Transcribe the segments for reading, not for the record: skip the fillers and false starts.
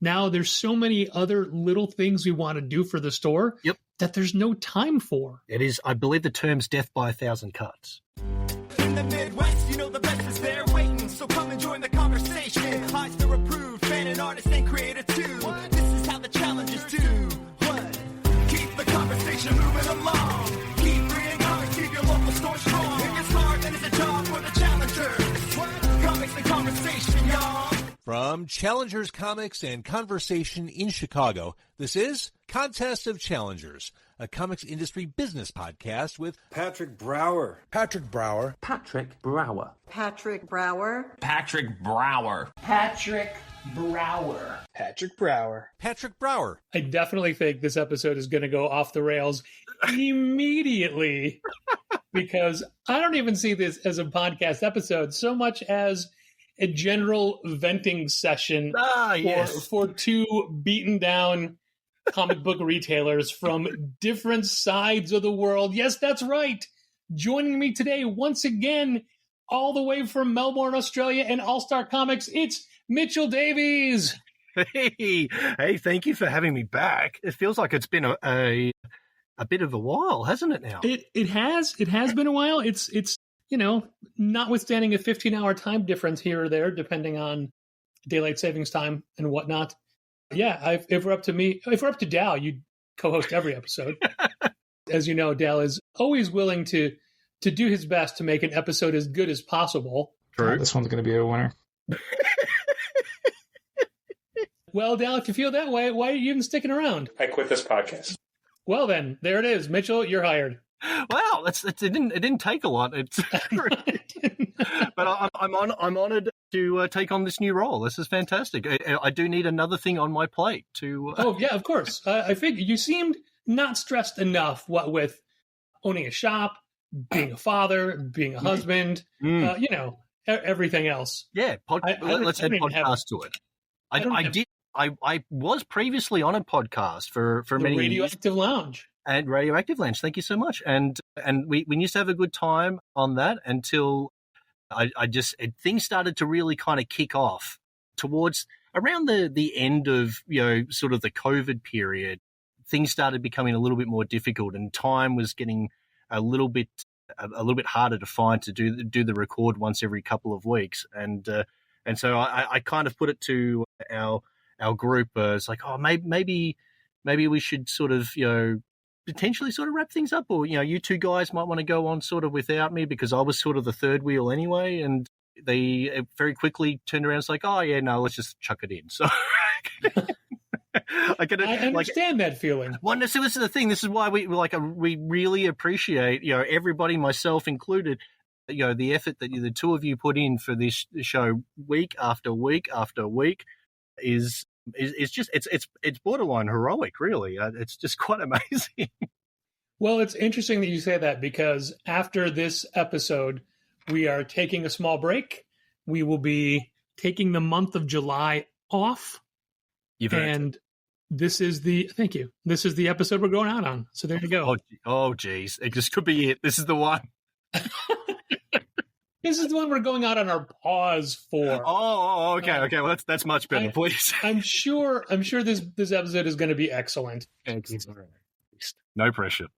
now there's so many other little things we want to do for the store that there's no time for. It is, I believe the term's death by 1,000 cuts. In the Midwest, you know the best is there waiting, so come and join the conversation. Eisner approved, fan and artist and creator too. This is how the challengers do. What? Keep the conversation moving along. Keep reading comics, keep your local store strong. If it's hard, then it's a job for the challengers. What? Comics and conversation, y'all. From Challengers Comics and Conversation in Chicago, this is Contest of Challengers, a comics industry business podcast with Patrick Brower. Patrick Brower. Patrick Brower. Patrick Brower. Patrick Brower. Patrick Brower. Patrick Brower. Patrick Brower. I definitely think this episode is going to go off the rails immediately because I don't even see this as a podcast episode so much as a general venting session for two beaten down comic book retailers from different sides of the world. Yes, that's right. Joining me today once again, all the way from Melbourne, Australia, and All-Star Comics, it's Mitchell Davies. Hey, thank you for having me back. It feels like it's been a bit of a while, hasn't it now? It has been a while. It's you know, notwithstanding a 15-hour time difference here or there, depending on daylight savings time and whatnot. Yeah, if we're up to Dal, you'd co-host every episode. As you know, Dal is always willing to do his best to make an episode as good as possible. True. This one's going to be a winner. Well, Dal, if you feel that way, why are you even sticking around? I quit this podcast. Well, then, there it is. Mitchell, you're hired. Wow, it didn't take a lot. But I'm honoured to take on this new role. This is fantastic. I do need another thing on my plate to. Oh yeah, of course. I figured you seemed not stressed enough. What with owning a shop, being a father, being a husband, you know, everything else. Yeah, let's add podcast to it. I was previously on a podcast for many Radioactive Lounge. And Radioactive Lounge, thank you so much. And we used to have a good time on that until things started to really kind of kick off towards around the end of, you know, sort of the COVID period. Things started becoming a little bit more difficult, and time was getting a little bit harder to find to do the record once every couple of weeks. And so I kind of put it to our group. It's like, oh, maybe we should sort of, you know, potentially sort of wrap things up, or, you know, you two guys might want to go on sort of without me because I was sort of the third wheel anyway. And they very quickly turned around and was like, oh yeah, no, let's just chuck it in. So I understand that feeling. Well, so this is the thing. This is why we really appreciate, you know, everybody, myself included, you know, the effort that the two of you put in for this show week after week after week is just it's borderline heroic, really. It's just quite amazing. Well, it's interesting that you say that because after this episode, we are taking a small break. We will be taking the month of July off. This is the episode we're going out on. So there you go. Oh, geez, it just could be it. This is the one. This is the one we're going out on our pause for. Oh, okay. Well, that's much better, please. I'm sure this episode is going to be excellent. Excellent. No pressure.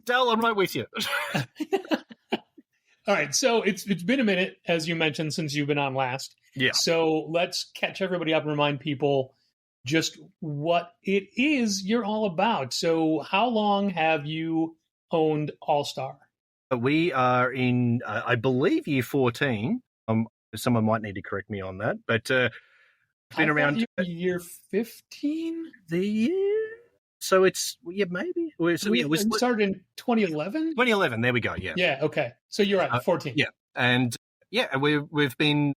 Dal, I'm right with you. All right, so it's been a minute, as you mentioned, since you've been on last. Yeah. So let's catch everybody up and remind people just what it is you're all about. So how long have you owned All-Star? We are in, I believe, year 14. Someone might need to correct me on that, but been around year 15. The year, so it's maybe. So we started in 2011. 2011. There we go. Yeah. Yeah. Okay. So you're right. 14. Yeah, and we've been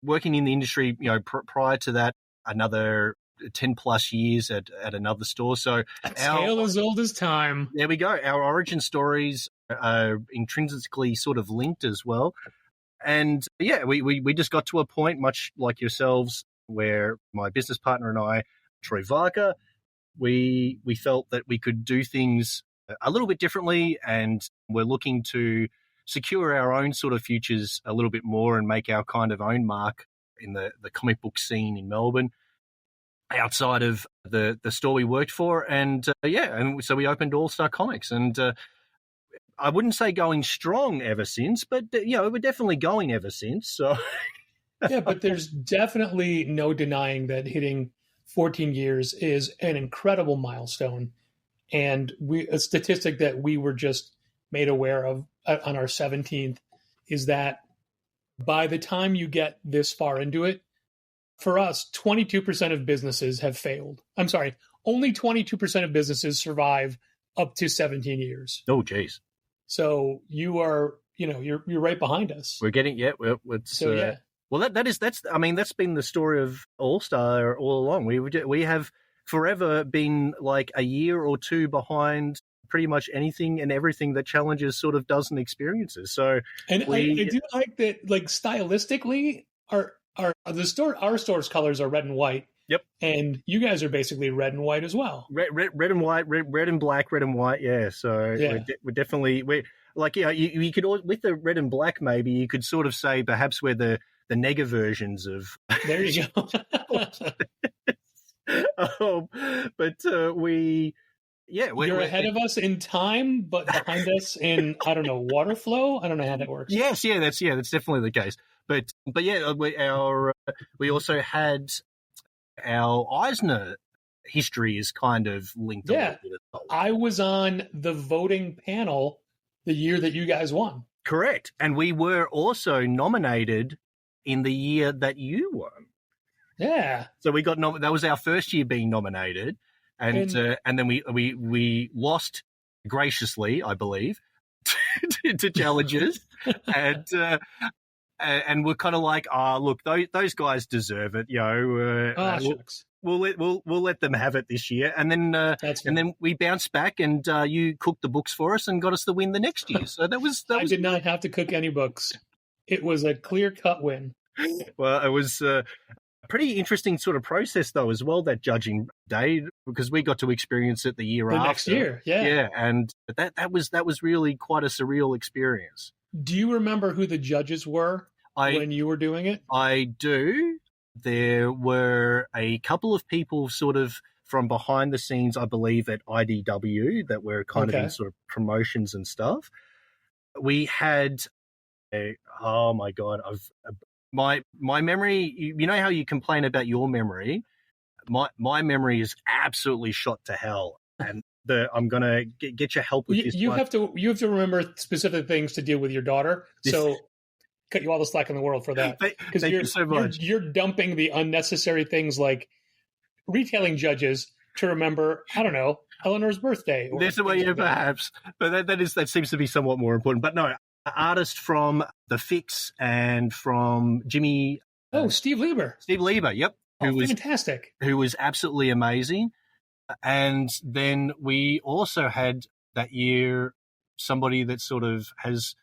working in the industry. You know, prior to that, another 10 plus years at another store. So a tale as old as time. There we go. Our origin stories are intrinsically sort of linked as well. And yeah, we just got to a point, much like yourselves, where my business partner and I, Troy Varka, we felt that we could do things a little bit differently, and we're looking to secure our own sort of futures a little bit more and make our kind of own mark in the comic book scene in Melbourne, outside of the store we worked for. And and so we opened All Star Comics, and I wouldn't say going strong ever since, but we're definitely going ever since. So yeah, but there's definitely no denying that hitting 14 years is an incredible milestone. And a statistic that we were just made aware of on our 17th is that by the time you get this far into it, for us, 22% of businesses have failed. I'm sorry, only 22% of businesses survive up to 17 years. Oh, geez. So you are, you're right behind us. We're getting, Well, that's been the story of All Star all along. We have forever been like a year or two behind pretty much anything and everything that Challengers sort of does and experiences. So, and I do like that. Like stylistically, our store's colors are red and white. Yep. And you guys are basically red and white as well. Red and white, red and black, red and white. Yeah. So we're definitely you could, with the red and black, maybe you could sort of say perhaps we're the nega versions of. There you go. You're ahead of us in time, but behind us in, I don't know, water flow. I don't know how that works. Yes, that's definitely the case. But we also had our Eisner history is kind of linked. Yeah, I was on the voting panel the year that you guys won. Correct, and we were also nominated in the year that you won. Yeah. So we got that was our first year being nominated, and then we lost graciously, I believe, to Challengers, and we're kind of like, look, those guys deserve it, shucks. We'll let them have it this year, and then we bounced back, and you cooked the books for us and got us the win the next year. So that was. I did not have to cook any books. It was a clear-cut win. Well, it was a pretty interesting sort of process, though, as well, that judging day, because we got to experience it the year after. Next year, yeah. Yeah, and that was really quite a surreal experience. Do you remember who the judges were when you were doing it? I do. There were a couple of people sort of from behind the scenes, I believe, at IDW that were kind of in sort of promotions and stuff. We had oh my God, my memory, you know how you complain about your memory? My memory is absolutely shot to hell. And I'm going to get your help with this. You have to remember specific things to deal with your daughter. So cut you all the slack in the world for that. Thank you so much. You're dumping the unnecessary things like retailing judges to remember, I don't know, Eleanor's birthday. There's a way, perhaps. But that seems to be somewhat more important. But no, artist from The Fix and from Jimmy. Steve Lieber. Steve Lieber, yep. Who was fantastic. Who was absolutely amazing. And then we also had that year somebody that sort of has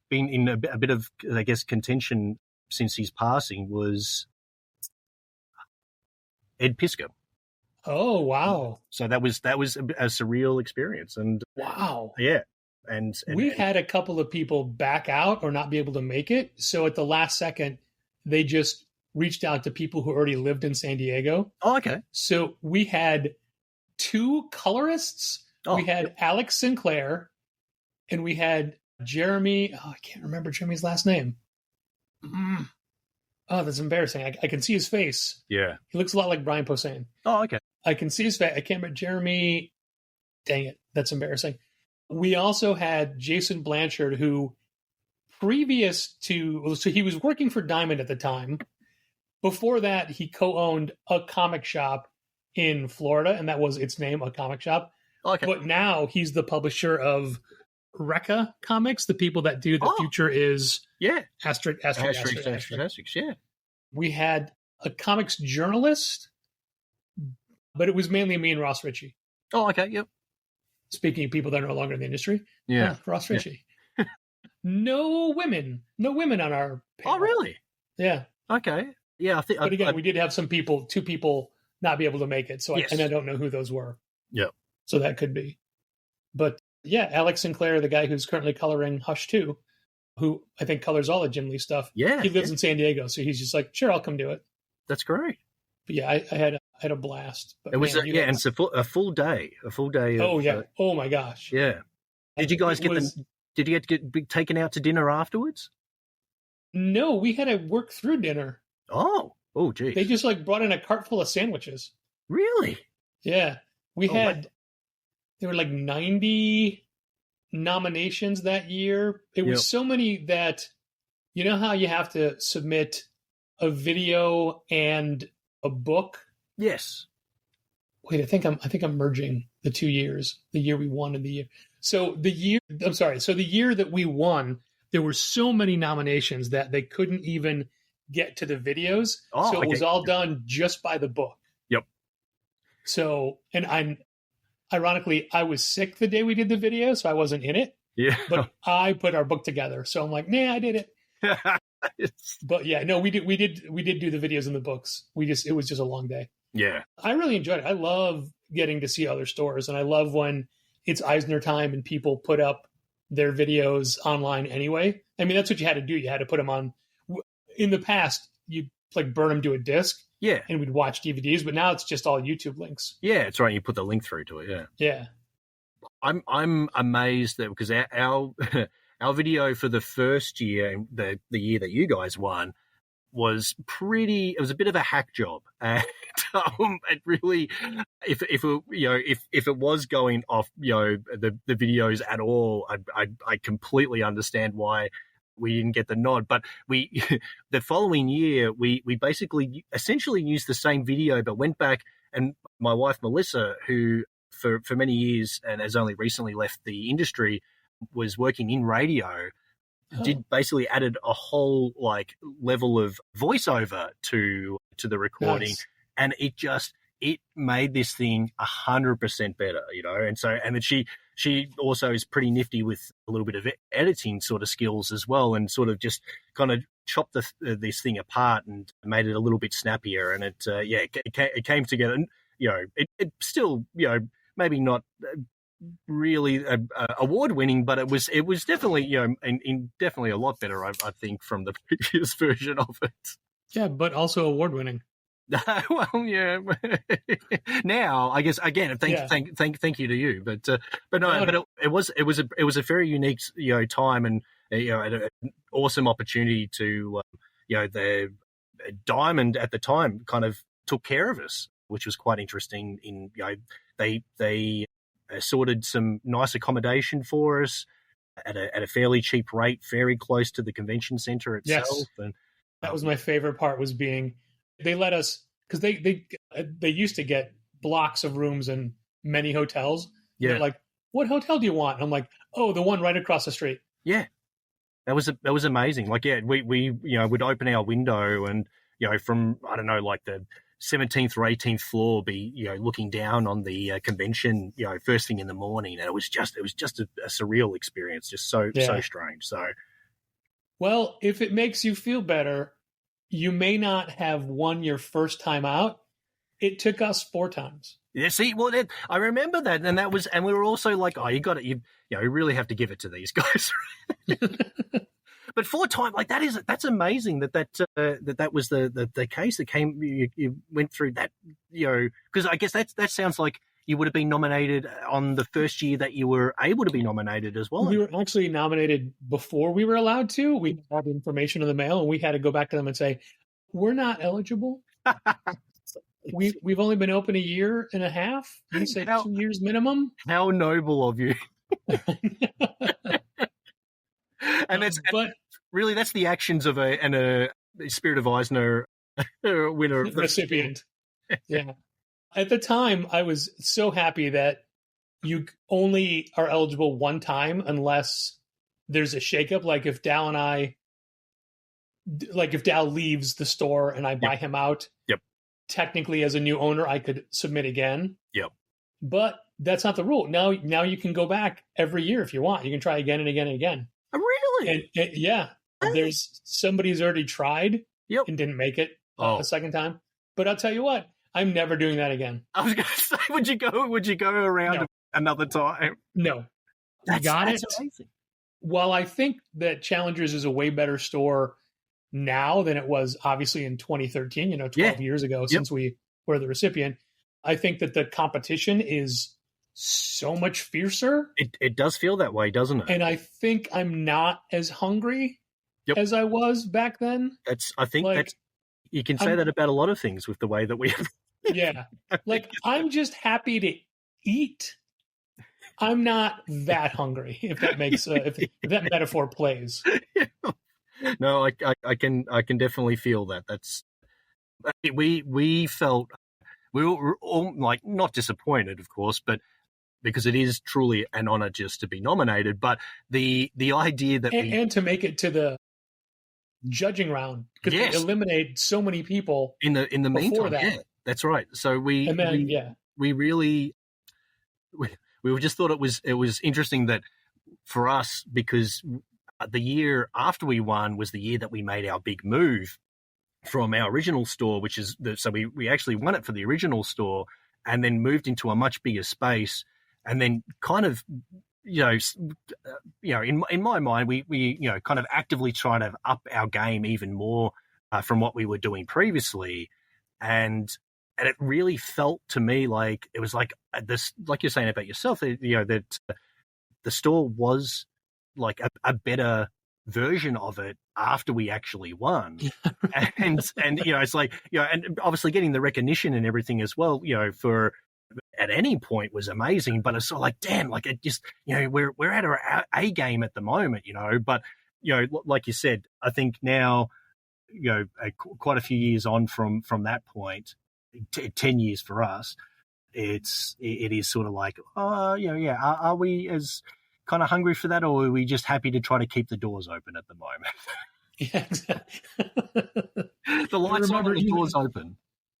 been in a bit of, I guess, contention since his passing was Ed Pisker. Oh, wow. So that was a surreal experience. And wow. Yeah. And we had a couple of people back out or not be able to make it. So at the last second, they just reached out to people who already lived in San Diego. Oh, okay. So we had 2 colorists. We had Alex Sinclair and we had Jeremy. Oh, I can't remember Jeremy's last name. Oh, that's embarrassing. I can see his face. Yeah. He looks a lot like Brian Posehn. Oh, okay. I can see his face. I can't remember Jeremy. Dang it. That's embarrassing. We also had Jason Blanchard, who so he was working for Diamond at the time. Before that, he co-owned a comic shop in Florida, and that was its name, A Comic Shop. Okay. But now he's the publisher of Recca Comics, the people that do The Future Is Asterisk, yeah. We had a comics journalist, but it was mainly me and Ross Ritchie. Oh, okay, yep. Speaking of people that are no longer in the industry, Ross Ritchie. Yeah. No women on our panel. Oh, really? Yeah. Okay. Yeah, But again, we did have 2 people not be able to make it, so I don't know who those were. Yeah. So that could be. But yeah, Alex Sinclair, the guy who's currently coloring Hush 2, who I think colors all the Jim Lee stuff. Yeah. He lives in San Diego, so he's just like, sure, I'll come do it. That's great. But yeah, I had a blast. But It was, man, and it's a full day. Of, oh, yeah. Oh, my gosh. Yeah. Did you guys did you get taken out to dinner afterwards? No, we had to work through dinner. Oh, geez. They just like brought in a cart full of sandwiches. Really? Yeah. There were like 90 nominations that year. It was so many that, you know how you have to submit a video and a book? Yes. Wait, I think I'm merging the 2 years, the year we won and the year. So the year that we won, there were so many nominations that they couldn't even get to the videos. So it was all done just by the book. Yep. So, and ironically, I was sick the day we did the video, so I wasn't in it. Yeah. But I put our book together. So I'm like, nah, I did it. But yeah, no, we did do the videos and the books. It was just a long day. Yeah. I really enjoyed it. I love getting to see other stores, and I love when it's Eisner time and people put up their videos online anyway. I mean, that's what you had to do. You had to put them on. In the past, you'd like burn them to a disc. Yeah. And we'd watch DVDs, but now it's just all YouTube links. Yeah, it's right. You put the link through to it. Yeah. Yeah. I'm amazed that because our our video for the first year, the year that you guys won, was it was a bit of a hack job, and it really, if it was going off, the videos at all, I completely understand why we didn't get the nod. But the following year we basically essentially used the same video, but went back, and my wife Melissa, who for many years and has only recently left the industry, was working in radio. Did basically added a whole like level of voiceover to the recording. Nice. And it made this thing 100% better, and then she also is pretty nifty with a little bit of editing sort of skills as well, and sort of just kind of chopped this thing apart and made it a little bit snappier, and it came together. And it still maybe not really award winning, but it was definitely definitely a lot better, I think, from the previous version of it. Yeah, but also award winning. Well, yeah. Now, I guess again, thank you to you, but it was a very unique time, and an awesome opportunity to the Diamond at the time kind of took care of us, which was quite interesting. They sorted some nice accommodation for us at a fairly cheap rate, very close to the convention center itself. Yes. And that was my favorite part, was being, they let us, because they used to get blocks of rooms in many hotels. Yeah. They're like, what hotel do you want? And I'm like, oh, the one right across the street. Yeah. That was amazing. Like, yeah, we would open our window and, from, I don't know, like the 17th or 18th floor, be looking down on the convention first thing in the morning, and it was just a surreal experience, just so strange. So, well, if it makes you feel better, you may not have won your first time out. It took us 4 times. Yeah, see, well, I remember that, and we were also like, oh, you really have to give it to these guys. But 4 times, like that's amazing that was the case that came. You went through that, because I guess that sounds like you would have been nominated on the first year that you were able to be nominated as well. We were actually nominated before we were allowed to. We had information in the mail, and we had to go back to them and say, we're not eligible. We've only been open a year and a half. You say 2 years minimum. How noble of you. And really that's the actions of a Spirit of Eisner winner recipient. Yeah. At the time, I was so happy that you only are eligible one time unless there's a shakeup. Like if Dal leaves the store and I buy him out, technically as a new owner, I could submit again. Yep. But that's not the rule. Now you can go back every year if you want. You can try again and again and again. Oh, really? And yeah. There's somebody who's already tried and didn't make it a second time. But I'll tell you what, I'm never doing that again. I was going to say, would you go around another time? No. That's amazing. while I think that Challengers is a way better store now than it was obviously in 2013, 12 years ago since we were the recipient, I think that the competition is so much fiercer. It does feel that way, doesn't it? And I think I'm not as hungry as I was back then. I think that's, you can say that about a lot of things with the way that we Yeah. Like, I'm just happy to eat. I'm not that hungry, if that makes if that metaphor plays. No, I can definitely feel that. That's we felt we were all, like, not disappointed, of course, but because it is truly an honor just to be nominated. But the idea that and to make it to the judging round, because we eliminate so many people in the meantime. Yeah, that's right. So we really just thought it was interesting that for us, because the year after we won was the year that we made our big move from our original store, which is so we actually won it for the original store and then moved into a much bigger space, and then kind of in my mind we kind of actively trying to up our game even more from what we were doing previously, and it really felt to me like it was like this, like you're saying about yourself, that the store was like a better version of it after we actually won. and it's like, and obviously getting the recognition and everything as well, for at any point was amazing, but it's sort of like, damn, like it just, we're at our A game at the moment, but like you said, I think now, quite a few years on from that point, 10 years for us, it is sort of like, are we as kind of hungry for that, or are we just happy to try to keep the doors open at the moment? Yeah, exactly. The lights on, the doors open.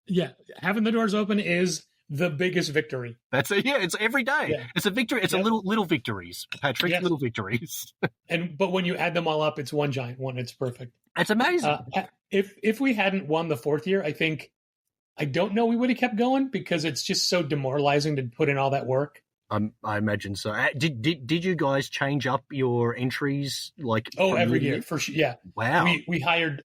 Yeah, having the doors open is the biggest victory. That's it. Yeah, it's every day. Yeah. It's a victory. It's a little victories, Patrick. Yes. Little victories. But when you add them all up, it's one giant one. It's perfect. It's amazing. If we hadn't won the fourth year, I don't know we would have kept going, because it's just so demoralizing to put in all that work. I imagine so. Did you guys change up your entries every year for sure? Yeah. Wow. We hired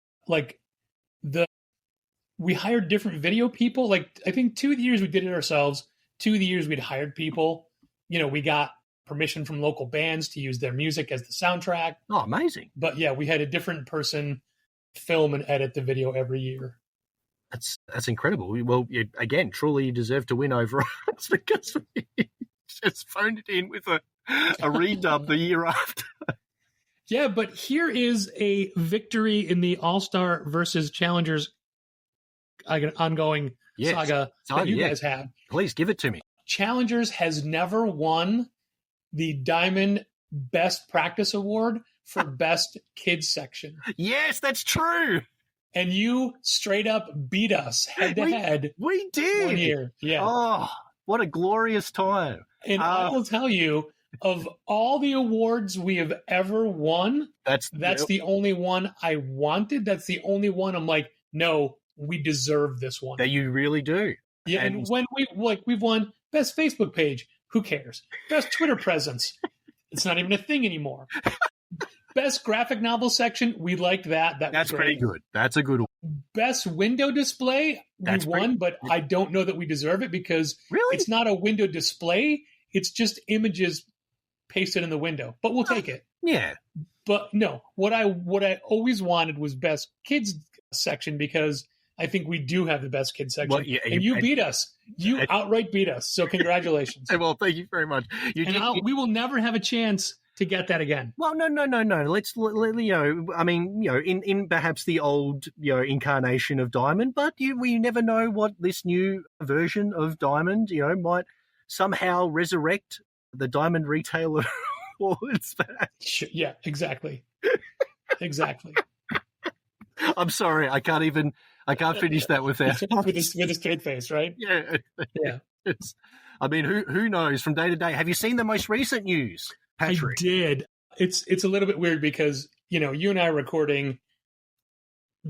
we hired different video people. Like, I think 2 of the years we did it ourselves. 2 of the years we'd hired people. We got permission from local bands to use their music as the soundtrack. Oh, amazing. But yeah, we had a different person film and edit the video every year. That's incredible. Well, again, truly you deserve to win over us, because we just phoned it in with a redub the year after. Yeah, but here is a victory in the All-Star versus Challengers ongoing saga that you guys have. Please give it to me. Challengers has never won the Diamond Best Practice Award for Best Kids Section. Yes, that's true. And you straight up beat us head to head. We did. 1 year. Yeah. Oh, what a glorious time. And I will tell you, of all the awards we have ever won, that's the only one I wanted. That's the only one I'm like, no, we deserve this one. That you really do. Yeah, and when we've won Best Facebook Page, who cares? Best Twitter presence, it's not even a thing anymore. Best Graphic Novel Section, we liked that. That's pretty good. That's a good one. Best Window Display, we won, but I don't know that we deserve it, because it's not a window display. It's just images pasted in the window, but we'll take it. Yeah. But no, what I always wanted was Best Kids Section, because I think we do have the best kids section. Well, yeah, and you beat us. You outright beat us. So congratulations. Well, thank you very much. We will never have a chance to get that again. Well, no. Let's I mean, in perhaps the old, incarnation of Diamond, but we never know what this new version of Diamond, might somehow resurrect the Diamond Retailer Awards. Yeah, exactly. Exactly. I'm sorry, I can't finish that with a straight face, right? Yeah. Yeah. I mean, who knows from day to day? Have you seen the most recent news, Patrick? I did. It's a little bit weird because, you and I are recording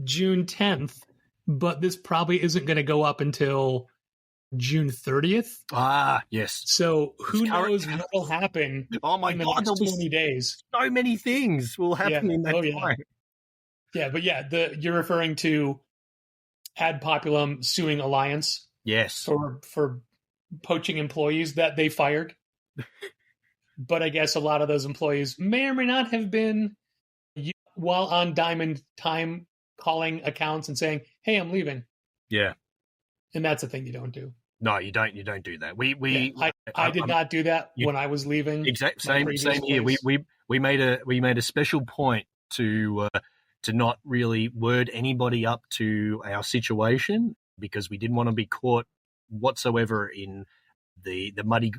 June 10th, but this probably isn't going to go up until June 30th. Ah, yes. So who knows what will happen Oh my in the God, next there'll be 20 days. so many things will happen in that time. Yeah, but you're referring to Ad Populum suing Alliance Yes. for poaching employees that they fired. But I guess a lot of those employees may or may not have been, while on Diamond Time, calling accounts and saying, "Hey, I'm leaving." Yeah. And that's a thing you don't do. No, you don't. You don't do that. I did not do that when I was leaving. Same here. We made a special point to not really word anybody up to our situation because we didn't want to be caught whatsoever in the muddy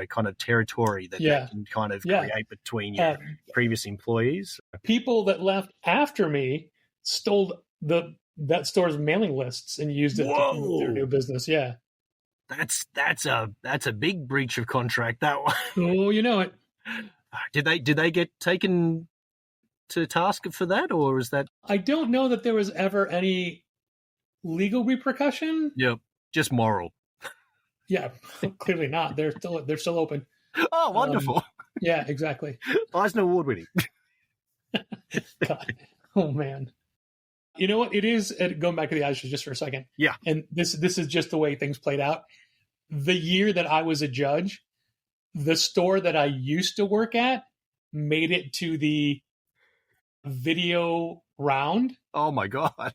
kind of territory that can kind of create between your previous employees. People that left after me stole that store's mailing lists and used it to promote their new business. Yeah. That's a big breach of contract, that one. Oh, you know it. Did they get taken to task for that, or is that? I don't know that there was ever any legal repercussion. Yep, just moral. Yeah, clearly not. They're still open. Oh, wonderful. Yeah, exactly. Eisner Award winning. God. Oh man. You know what? It is going back to the Eisners just for a second. Yeah. And this is just the way things played out. The year that I was a judge, the store that I used to work at made it to the video round. Oh my God.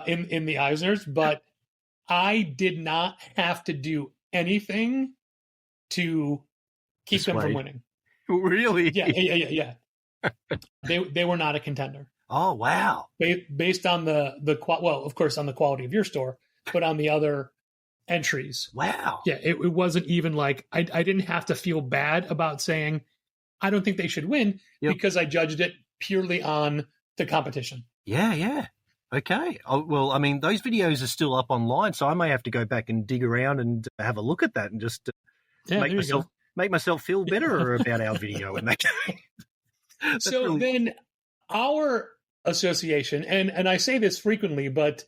In the Eisners, but I did not have to do anything to keep them from winning. Really? Yeah. They were not a contender. Oh wow! Based on of course, on the quality of your store, but on the other entries. Wow. Yeah, it wasn't even like I didn't have to feel bad about saying I don't think they should win because I judged it purely on the competition. Yeah. Okay. Oh, well, I mean, those videos are still up online, so I may have to go back and dig around and have a look at that and just make myself feel better about our video in that case. So then our association, and I say this frequently, but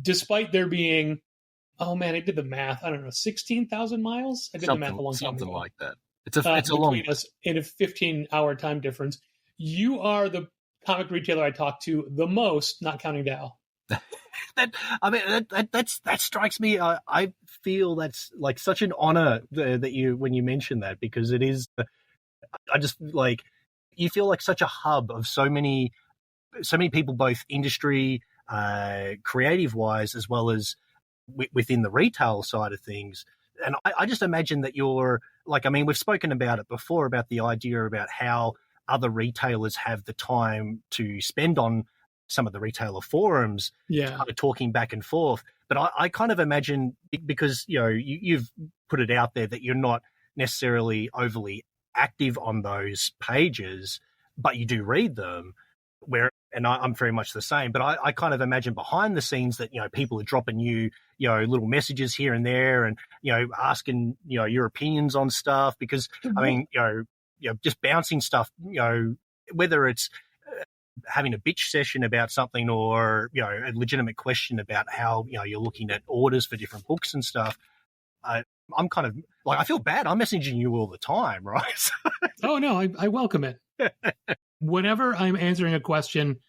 despite there being, oh man, I did the math. I don't know, 16,000 miles. I did the math a long time ago. Something like that. It's a long us in a 15-hour time difference. You are the comic retailer I talk to the most, not counting Dal. That strikes me. I feel that's like such an honor that you when you mention that, because it is. I just like you feel like such a hub of so many people, both industry, creative wise, as well as within the retail side of things. And I just imagine that you're like, I mean, we've spoken about it before about the idea about how other retailers have the time to spend on some of the retailer forums, kind of talking back and forth. But I kind of imagine, because, you know, you've put it out there that you're not necessarily overly active on those pages, but you do read them, and I'm very much the same. But I kind of imagine behind the scenes that, you know, people are dropping you, you know, little messages here and there, and, you know, asking, you know, your opinions on stuff, because, I mean, you know, just bouncing stuff, you know, whether it's having a bitch session about something, or, you know, a legitimate question about how, you know, you're looking at orders for different books and stuff. I'm kind of like, I feel bad. I'm messaging you all the time, right? Oh no, I welcome it. Whenever I'm answering a question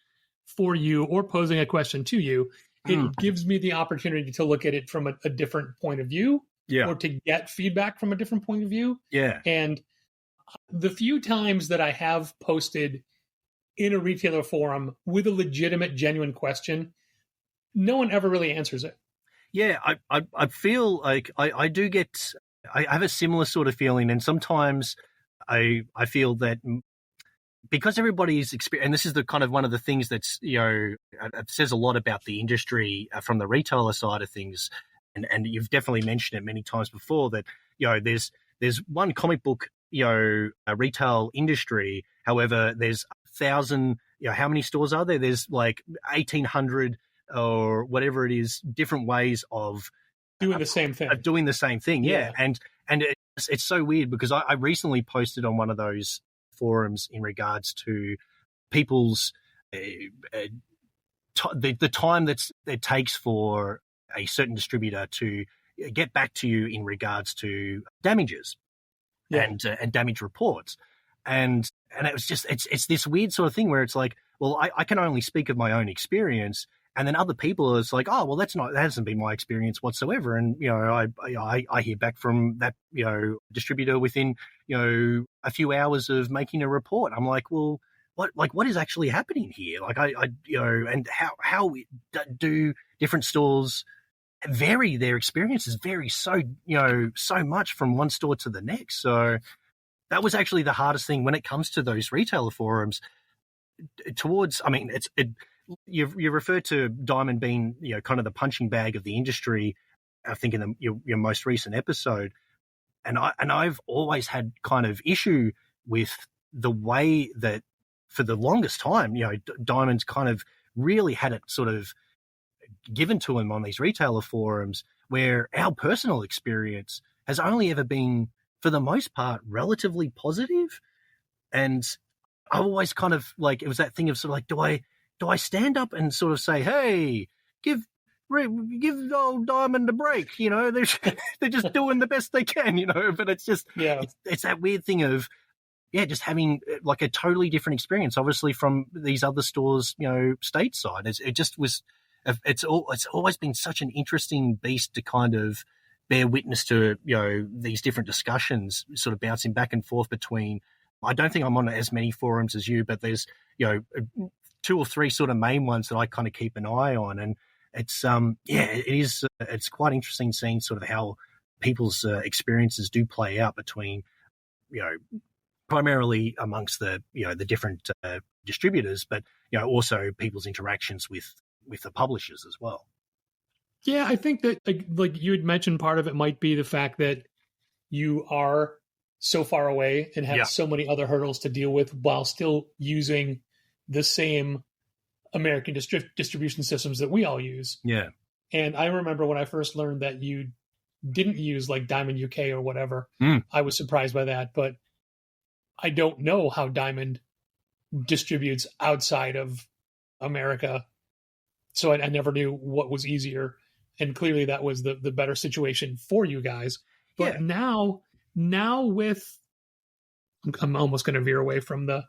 for you or posing a question to you, it gives me the opportunity to look at it from a different point of view, or to get feedback from a different point of view. Yeah. And the few times that I have posted in a retailer forum with a legitimate, genuine question, no one ever really answers it. Yeah, I feel like I do get, I have a similar sort of feeling, and sometimes I feel that because everybody's experience, and this is the kind of one of the things that's, you know, it says a lot about the industry from the retailer side of things, and you've definitely mentioned it many times before, that, you know, there's one comic book, you know, a retail industry. However, there's 1,000, you know, how many stores are there? There's like 1,800 or whatever it is, different ways of doing the same thing. Doing the same thing, yeah. And it's so weird, because I recently posted on one of those forums in regards to people's the time that it takes for a certain distributor to get back to you in regards to damages and damage reports. And it was just, it's this weird sort of thing where it's like, well, I can only speak of my own experience. And then other people are like, oh, well, that hasn't been my experience whatsoever. And, I hear back from that, distributor within, a few hours of making a report. I'm like, well, what is actually happening here? Like and how do different stores vary their experiences so much from one store to the next. So that was actually the hardest thing when it comes to those retailer forums you referred to Diamond being, kind of the punching bag of the industry, I think in your most recent episode. And I've always had kind of issue with the way that for the longest time, Diamond's kind of really had it sort of given to him on these retailer forums, where our personal experience has only ever been, for the most part, relatively positive. And I always kind of like, it was that thing of sort of like, do I stand up and sort of say, hey, give old Diamond a break, they're just doing the best they can, but it's just, it's that weird thing of, just having like a totally different experience, obviously from these other stores, stateside. It just was, it's always been such an interesting beast to kind of bear witness to, these different discussions sort of bouncing back and forth between, I don't think I'm on as many forums as you, but there's, 2 or 3 sort of main ones that I kind of keep an eye on. And it's, it's quite interesting seeing sort of how people's experiences do play out between, primarily amongst the, the different distributors, but, also people's interactions with the publishers as well. Yeah, I think that, like you had mentioned, part of it might be the fact that you are so far away and have so many other hurdles to deal with while still using the same American distribution systems that we all use. Yeah. And I remember when I first learned that you didn't use like Diamond UK or whatever, I was surprised by that, but I don't know how Diamond distributes outside of America. So I never knew what was easier. And clearly that was the better situation for you guys. But now with, I'm almost going to veer away from the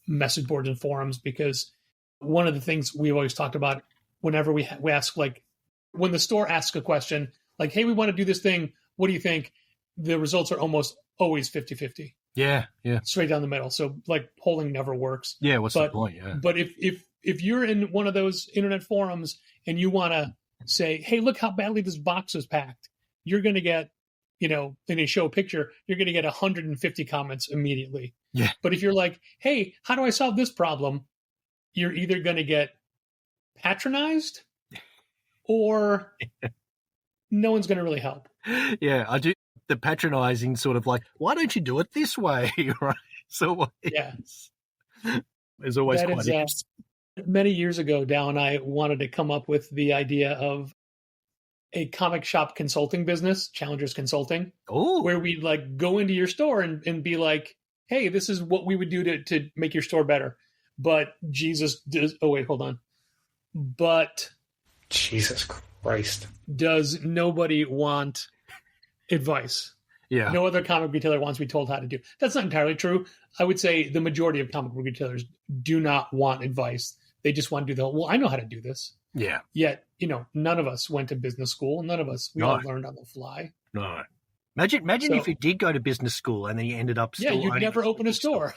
message boards and forums, because one of the things we've always talked about whenever we ask, like when the store asks a question, like, hey, we want to do this thing, what do you think? The results are almost always 50-50. Yeah. Straight down the middle. So like polling never works. Yeah, what's the point? Yeah. But if you're in one of those internet forums and you want to say, hey, look how badly this box is packed, you're going to get, and they show a picture, you're going to get 150 comments immediately. Yeah. But if you're like, hey, how do I solve this problem? You're either going to get patronized or no one's going to really help. Yeah, I do the patronizing sort of like, why don't you do it this way? Right. So there's always quite interesting. Many years ago, Dow and I wanted to come up with the idea of a comic shop consulting business, Challengers Consulting, where we'd like go into your store and be like, hey, this is what we would do to make your store better. But Jesus Christ. Does nobody want advice? Yeah. No other comic retailer wants to be told how to do. That's not entirely true. I would say the majority of comic book retailers do not want advice. They just want to do I know how to do this. Yeah. Yet, none of us went to business school. None of us, we all learned on the fly. No. Imagine if you did go to business school and then you ended up still you'd never open a store.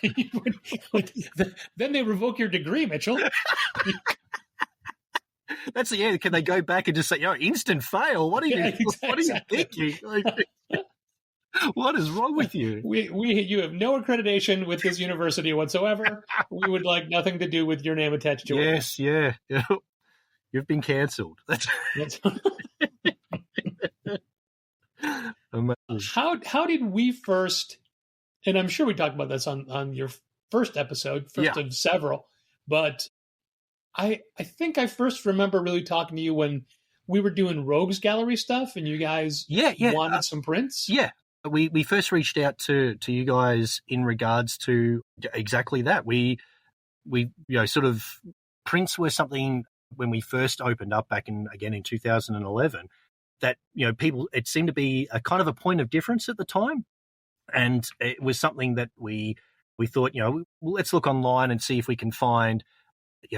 Then they revoke your degree, Mitchell. That's can they go back and just say, instant fail? What are you thinking? What is wrong with you? You have no accreditation with this university whatsoever. We would like nothing to do with your name attached to it. Yes, yeah. You've been cancelled. How did we first, and I'm sure we talked about this on your first episode, of several, but I think I first remember really talking to you when we were doing Rogues Gallery stuff and you guys wanted some prints. Yeah. We first reached out to you guys in regards to exactly that. We sort of prints were something when we first opened up back in 2011. that, people, it seemed to be a kind of a point of difference at the time. And it was something that we thought, let's look online and see if we can find,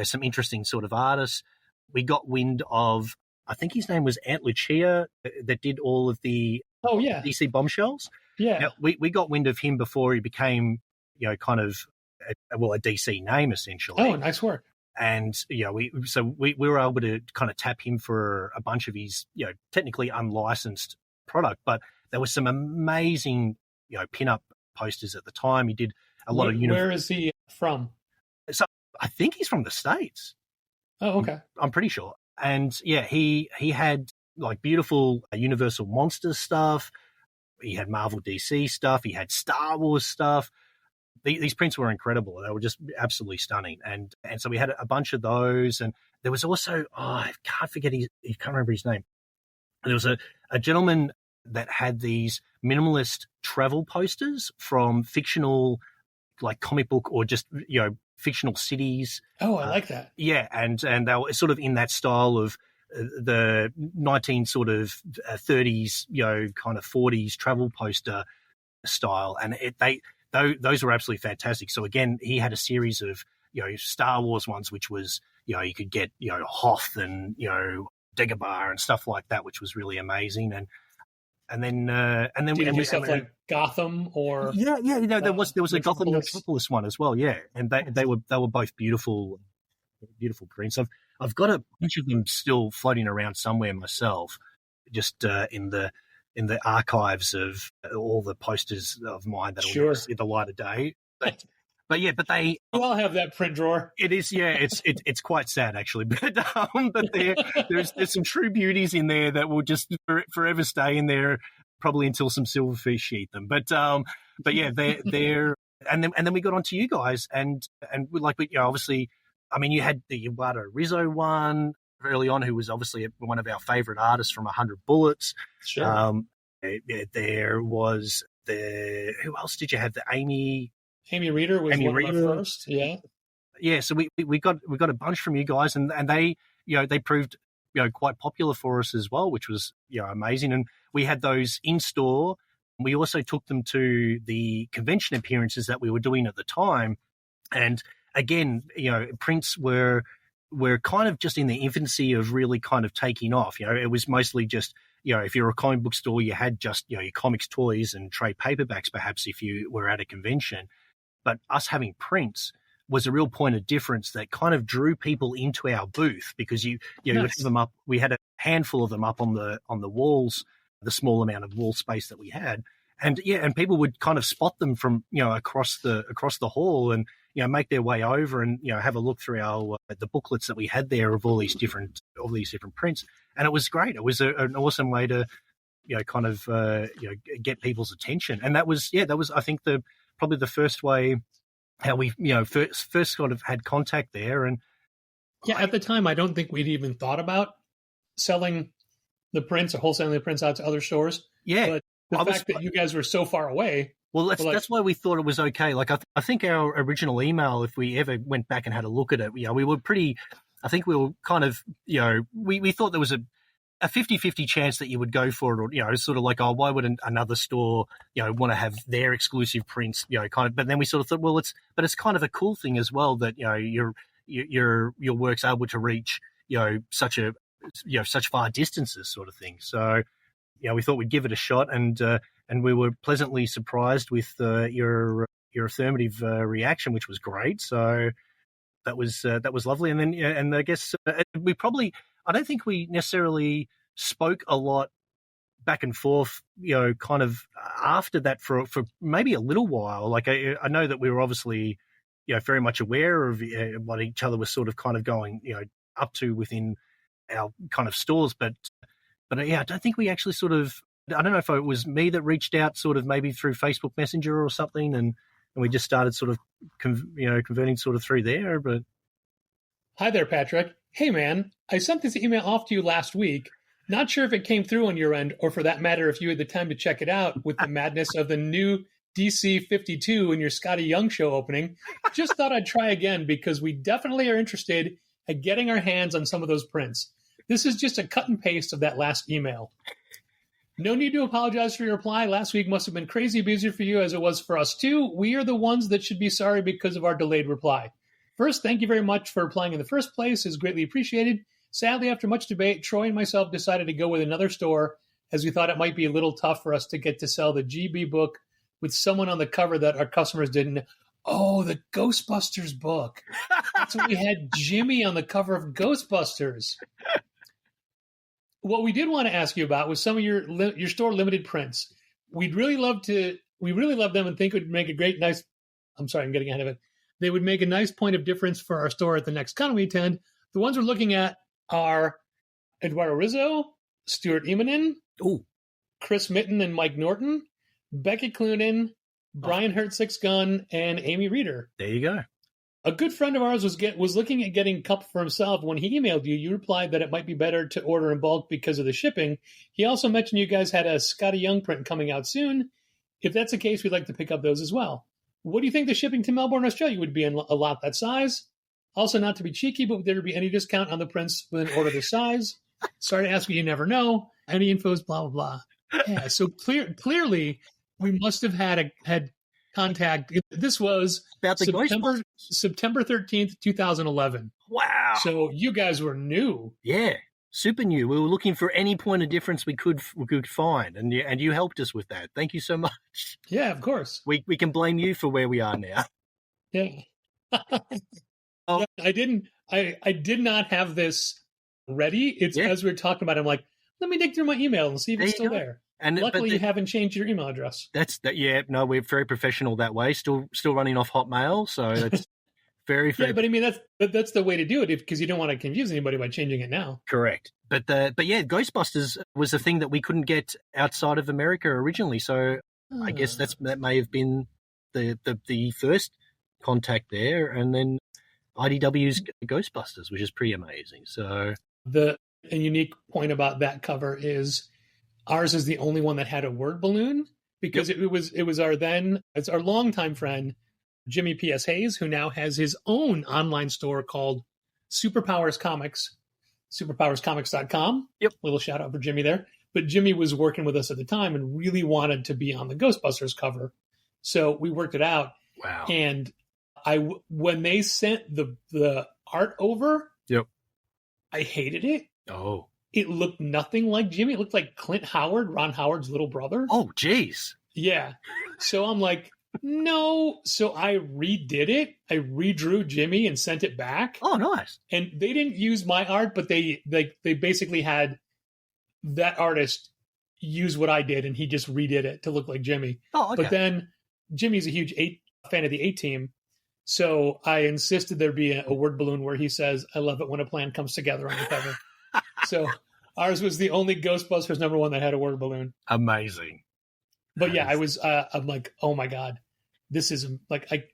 some interesting sort of artists. We got wind of, I think his name was Ant Lucia, that did all of the DC Bombshells. Yeah. Now, we got wind of him before he became, kind of, a DC name, essentially. Oh, nice work. And, we were able to kind of tap him for a bunch of his, technically unlicensed product, but there was some amazing, pin-up posters at the time. He did a lot of... Where is he from? So I think he's from the States. Oh, okay. I'm pretty sure. And, he had, like, beautiful Universal Monsters stuff. He had Marvel DC stuff. He had Star Wars stuff. These prints were incredible. They were just absolutely stunning. And so we had a bunch of those. And there was also, I can't remember his name. There was a gentleman that had these minimalist travel posters from fictional, like, comic book or just, fictional cities. Oh, I like that. Yeah. And they were sort of in that style of the 19 sort of 30s, kind of 40s travel poster style. And those were absolutely fantastic. So again, he had a series of, Star Wars ones, which was, you could get, Hoth and, Dagobah and stuff like that, which was really amazing. And then did you do stuff like Gotham or there was a Gotham Metropolis one as well, and they were both beautiful prints. I've got a bunch of them still floating around somewhere myself, just in the archives of all the posters of mine that will see the light of day. But they all have that print drawer. It is, it's quite sad actually. But there's some true beauties in there that will just forever stay in there, probably until some silverfish eat them. But they're and then we got onto you guys and obviously, I mean, you had the Eduardo Rizzo one early on, who was obviously one of our favorite artists from 100 Bullets. Sure. There was who else did you have? The Amy Reeder was one of our first. Yeah. So we got a bunch from you guys, and they they proved quite popular for us as well, which was amazing. And we had those in store. We also took them to the convention appearances that we were doing at the time, and again, prints were kind of just in the infancy of really kind of taking off. It was mostly just, if you're a comic book store, you had just, your comics, toys, and trade paperbacks, perhaps, if you were at a convention. But us having prints was a real point of difference that kind of drew people into our booth, because you would have them up. We had a handful of them up on the walls, the small amount of wall space that we had. And people would kind of spot them from, across the hall and, make their way over and, have a look through our the booklets that we had there of all these different prints. And it was great. It was an awesome way to, kind of, get people's attention. And that was, I think probably the first way how we, first sort of had contact there. And at the time, I don't think we'd even thought about selling the prints or wholesaling the prints out to other stores. Yeah. But the fact that you guys were so far away. Well, that's why we thought it was okay. Like, I think our original email, if we ever went back and had a look at it, we were pretty, I think we were kind of, we thought there was a 50-50 chance that you would go for it, or, sort of like, oh, why would another store, want to have their exclusive prints, kind of, but then we sort of thought, well, it's kind of a cool thing as well that, your work's able to reach, such far distances sort of thing. So, we thought we'd give it a shot, and we were pleasantly surprised with your affirmative reaction, which was great. So that was lovely. And then, and I guess I don't think we necessarily spoke a lot back and forth, kind of after that for maybe a little while. Like I know that we were obviously, very much aware of what each other was sort of kind of going, up to within our kind of stores, but I don't think we actually sort of, I don't know if it was me that reached out sort of maybe through Facebook Messenger or something, and we just started sort of, converting sort of through there. But hi there, Patrick. Hey, man, I sent this email off to you last week. Not sure if it came through on your end, or for that matter, if you had the time to check it out with the madness of the new DC 52 in your Scotty Young show opening. Just thought I'd try again because we definitely are interested at getting our hands on some of those prints. This is just a cut and paste of that last email. No need to apologize for your reply. Last week must have been crazy busy for you as it was for us too. We are the ones that should be sorry because of our delayed reply. First, thank you very much for replying in the first place. It's greatly appreciated. Sadly, after much debate, Troy and myself decided to go with another store as we thought it might be a little tough for us to get to sell the GB book with someone on the cover that our customers didn't. Oh, the Ghostbusters book. That's when we had Jimmy on the cover of Ghostbusters. What we did want to ask you about was some of your store limited prints. We really love them and think it would make a great, nice. I'm sorry, I'm getting ahead of it. They would make a nice point of difference for our store at the next con we attend. The ones we're looking at are Eduardo Rizzo, Stuart Emanin, Chris Mitten and Mike Norton, Becky Clunan, Brian Hurt Six Gun, and Amy Reeder. There you go. A good friend of ours was looking at getting a cup for himself. When he emailed you, you replied that it might be better to order in bulk because of the shipping. He also mentioned you guys had a Scotty Young print coming out soon. If that's the case, we'd like to pick up those as well. What do you think the shipping to Melbourne, Australia would be in a lot that size? Also, not to be cheeky, but would there be any discount on the prints with an order this size? Sorry to ask, but you never know. Any info is blah, blah, blah. Yeah, so clearly we must have had contact. This was about the September 13th, 2011. Wow. So you guys were new. Yeah, super new. We were looking for any point of difference we could find, and you helped us with that. Thank you so much. Yeah, of course. We can blame you for where we are now. Yeah. I did not have this ready. It's as we were talking about it, I'm like, let me dig through my email and see if it's still there. And luckily, you haven't changed your email address. Yeah. No, we're very professional that way. Still running off Hotmail, so that's very. Yeah, but I mean that's the way to do it because you don't want to confuse anybody by changing it now. Correct. But yeah, Ghostbusters was a thing that we couldn't get outside of America originally. So I guess that may have been the first contact there, and then IDW's Ghostbusters, which is pretty amazing. So a unique point about that cover is ours is the only one that had a word balloon because it was our longtime friend Jimmy P.S. Hayes, who now has his own online store called Superpowers Comics, superpowerscomics.com. Yep. Little shout out for Jimmy there. But Jimmy was working with us at the time and really wanted to be on the Ghostbusters cover. So we worked it out. Wow. And when they sent the art over, I hated it. Oh. It looked nothing like Jimmy. It looked like Clint Howard, Ron Howard's little brother. Oh, geez. Yeah. So I'm like, no. So I redid it. I redrew Jimmy and sent it back. Oh, nice. And they didn't use my art, but they basically had that artist use what I did, and he just redid it to look like Jimmy. Oh, okay. But then Jimmy's a huge fan of the A-Team. So I insisted there be a word balloon where he says, I love it when a plan comes together on the cover. So ours was the only Ghostbusters #1 that had a word balloon. Amazing. But yeah, I'm like, oh my God, this is like,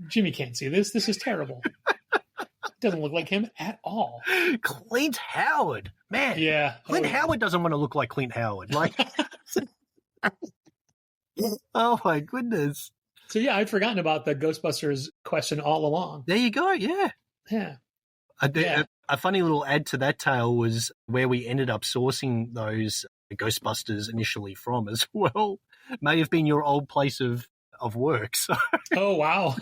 Jimmy can't see this. This is terrible. It doesn't look like him at all. Clint Howard, man. Yeah. Clint Howard doesn't want to look like Clint Howard. Like, oh my goodness. So yeah, I'd forgotten about the Ghostbusters question all along. There you go. Yeah. Yeah. A funny little add to that tale was where we ended up sourcing those Ghostbusters initially from as well. May have been your old place of work. So. Oh wow.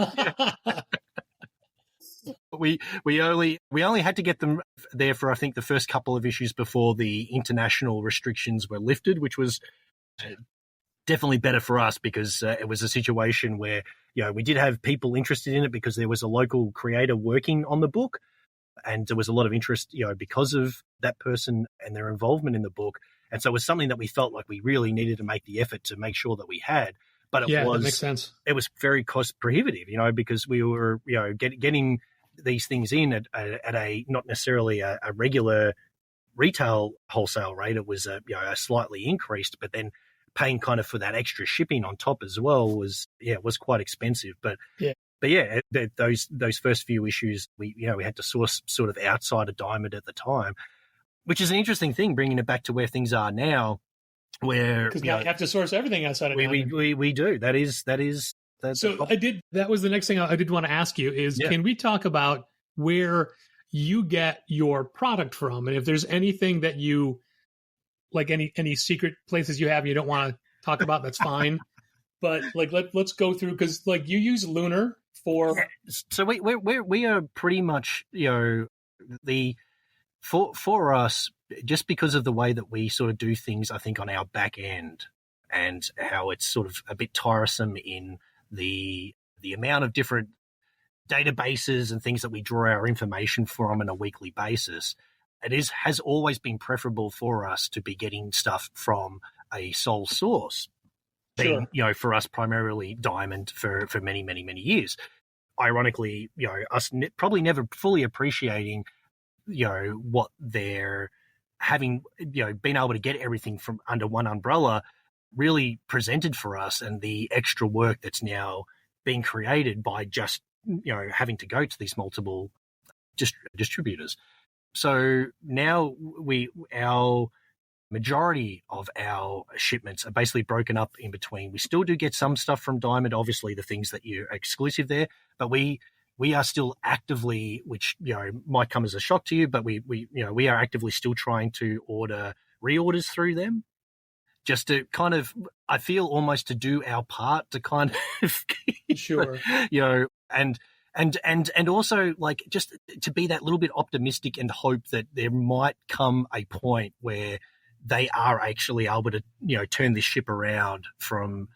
we only had to get them there for I think the first couple of issues before the international restrictions were lifted, which was definitely better for us because it was a situation where we did have people interested in it because there was a local creator working on the book. And there was a lot of interest, because of that person and their involvement in the book. And so it was something that we felt like we really needed to make the effort to make sure that we had. But that makes sense. It was very cost prohibitive, because we were, getting these things in at a not necessarily a regular retail wholesale rate. It was a slightly increased, but then paying kind of for that extra shipping on top as well was quite expensive. But those first few issues, we had to source sort of outside of Diamond at the time, which is an interesting thing, bringing it back to where things are now, where because now you have to source everything outside of Diamond. We do. So that was the next thing I did want to ask you is, can we talk about where you get your product from, and if there's anything that you like any secret places you have you don't want to talk about, that's fine. But like let's go through, because like you use Lunar for. So we are pretty much, for us, just because of the way that we sort of do things, I think on our back end, and how it's sort of a bit tiresome in the amount of different databases and things that we draw our information from on a weekly basis. Has always been preferable for us to be getting stuff from a sole source. Being, for us primarily Diamond for many, many, many years. Ironically, us probably never fully appreciating, what they're having, being able to get everything from under one umbrella really presented for us, and the extra work that's now being created by just, having to go to these multiple distributors. So now our majority of our shipments are basically broken up in between. We still do get some stuff from Diamond, obviously the things that are exclusive there, but we are still actively, which might come as a shock to you, but we are actively still trying to order reorders through them, just to kind of, I feel almost to do our part to kind of and also like just to be that little bit optimistic and hope that there might come a point where they are actually able to, turn this ship around from,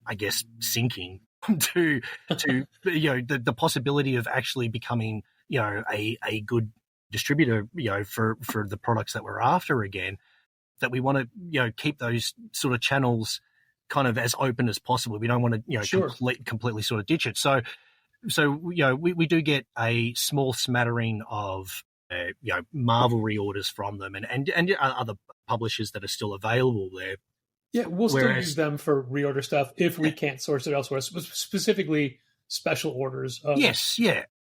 I guess, sinking to the possibility of actually becoming, a good distributor, for the products that we're after again, that we want to, keep those sort of channels kind of as open as possible. We don't want to, completely sort of ditch it. So we do get a small smattering of, Marvel reorders from them and other publishers that are still available there. Yeah, we'll still use them for reorder stuff if we can't source it elsewhere, specifically special orders of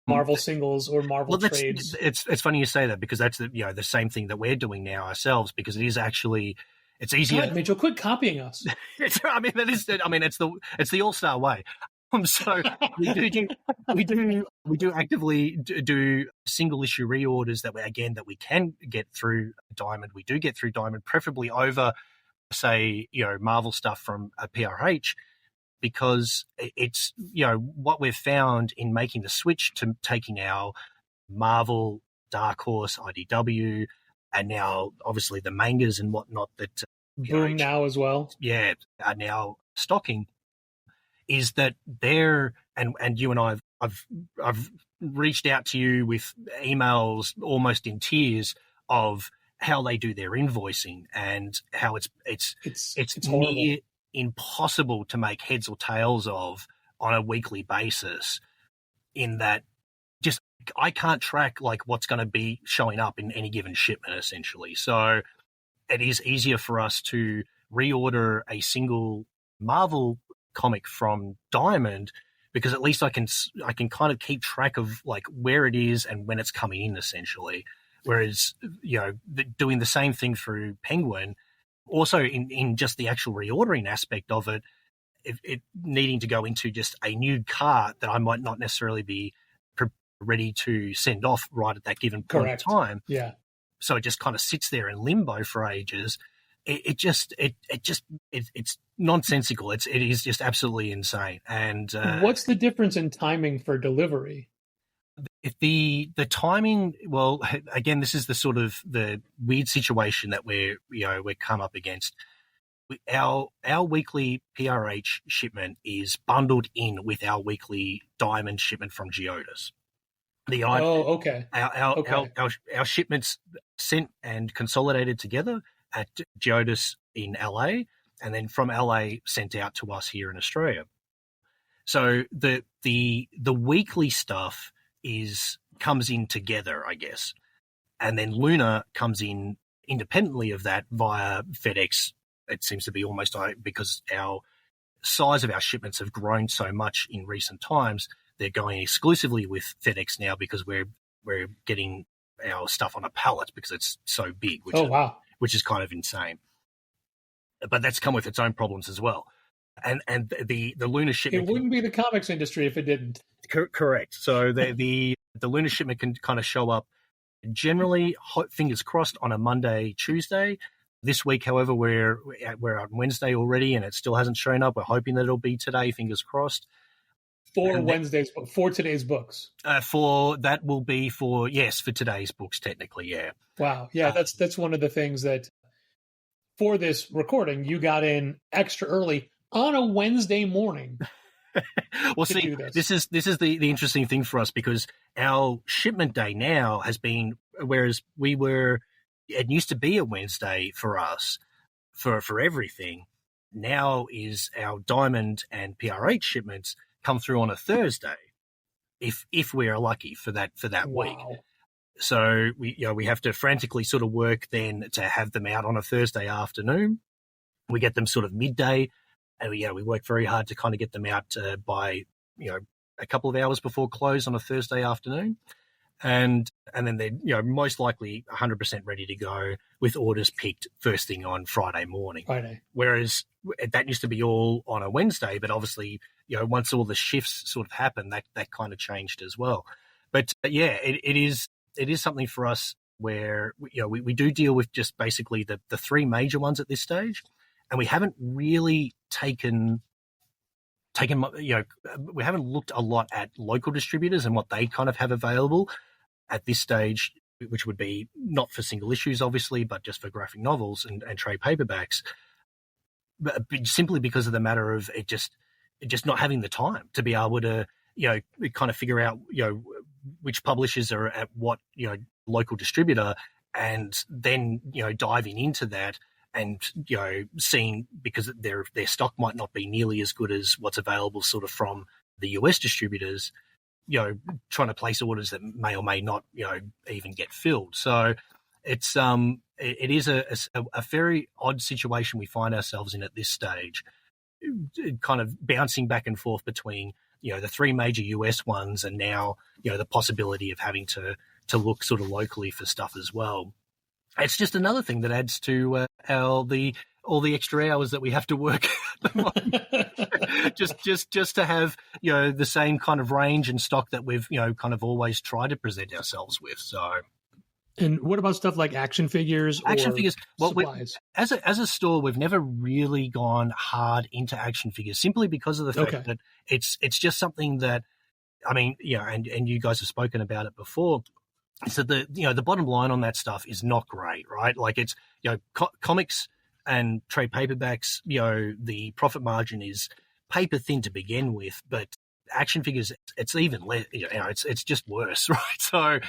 Marvel singles or Marvel trades. It's funny you say that, because that's the same thing that we're doing now ourselves, because it is actually, it's easier. God, Mitchell, quit copying us. It's the all-star way. So we do actively do single issue reorders that we can get through Diamond. We do get through Diamond, preferably over, say, Marvel stuff from a PRH, because it's, what we've found in making the switch to taking our Marvel, Dark Horse, IDW, and now obviously the mangas and whatnot that Boom now as well, are now stocking, is that they're, and you and I've reached out to you with emails almost in tears of how they do their invoicing and how it's near impossible to make heads or tails of on a weekly basis, in that just I can't track like what's going to be showing up in any given shipment essentially. So it is easier for us to reorder a single Marvel comic from Diamond, because at least I can kind of keep track of like where it is and when it's coming in essentially. Whereas, doing the same thing through Penguin, also in just the actual reordering aspect of it, it needing to go into just a new cart that I might not necessarily be ready to send off right at that given point in time. Yeah. So it just kind of sits there in limbo for ages. It's nonsensical. It is just absolutely insane. And what's the difference in timing for delivery? If the timing, well, again, this is the sort of the weird situation that we're come up against. Our weekly PRH shipment is bundled in with our weekly Diamond shipment from GHOSTBUSTERS. Okay. Our shipments sent and consolidated together at GHOSTBUSTERS in LA, and then from LA sent out to us here in Australia. So the weekly stuff comes in together, I guess, and then Luna comes in independently of that via FedEx. It seems to be almost because our size of our shipments have grown so much in recent times. They're going exclusively with FedEx now because we're getting our stuff on a pallet because it's so big. Which is kind of insane. But that's come with its own problems as well. And the Luna shipment, it wouldn't be the comics industry if it didn't. Correct. So the Luna shipment can kind of show up generally, fingers crossed, on a Monday, Tuesday, This week, however, we're on Wednesday already, and it still hasn't shown up. We're hoping that it'll be today. Fingers crossed. For today's books. For that will be for today's books, technically, yeah. Wow, yeah, that's one of the things that for this recording you got in extra early on a Wednesday morning. Well, see, this is the interesting thing for us, because our shipment day now has been, whereas it used to be a Wednesday for us for everything. Now is our Diamond and PRH shipments come through on a Thursday, if we are lucky for that week. So we have to frantically sort of work then to have them out on a Thursday afternoon. We get them sort of midday, and we work very hard to kind of get them out by a couple of hours before close on a Thursday afternoon. And then they're most likely 100% ready to go with orders picked first thing on Friday morning. Whereas that used to be all on a Wednesday, but obviously once all the shifts sort of happened, that kind of changed as well. But it is something for us where we do deal with just basically the three major ones at this stage, and we haven't really we haven't looked a lot at local distributors and what they kind of have available at this stage, which would be not for single issues, obviously, but just for graphic novels and trade paperbacks, but simply because of the matter of it just not having the time to be able to, kind of figure out, which publishers are at what, local distributor, and then, diving into that and, seeing, because their stock might not be nearly as good as what's available sort of from the US distributors, trying to place orders that may or may not, even get filled. So it's it is a very odd situation we find ourselves in at this stage, kind of bouncing back and forth between, the three major US ones, and now, the possibility of having to look sort of locally for stuff as well. It's just another thing that adds to all the extra hours that we have to work at the moment. just to have, the same kind of range and stock that we've, kind of always tried to present ourselves with. So, and what about stuff like action figures? Well, supplies? As a store, we've never really gone hard into action figures, simply because of the fact that it's just something that, I mean, and you guys have spoken about it before. So the bottom line on that stuff is not great, right? Like it's, comics and trade paperbacks, the profit margin is paper thin to begin with, but action figures, it's even less, it's just worse, right? So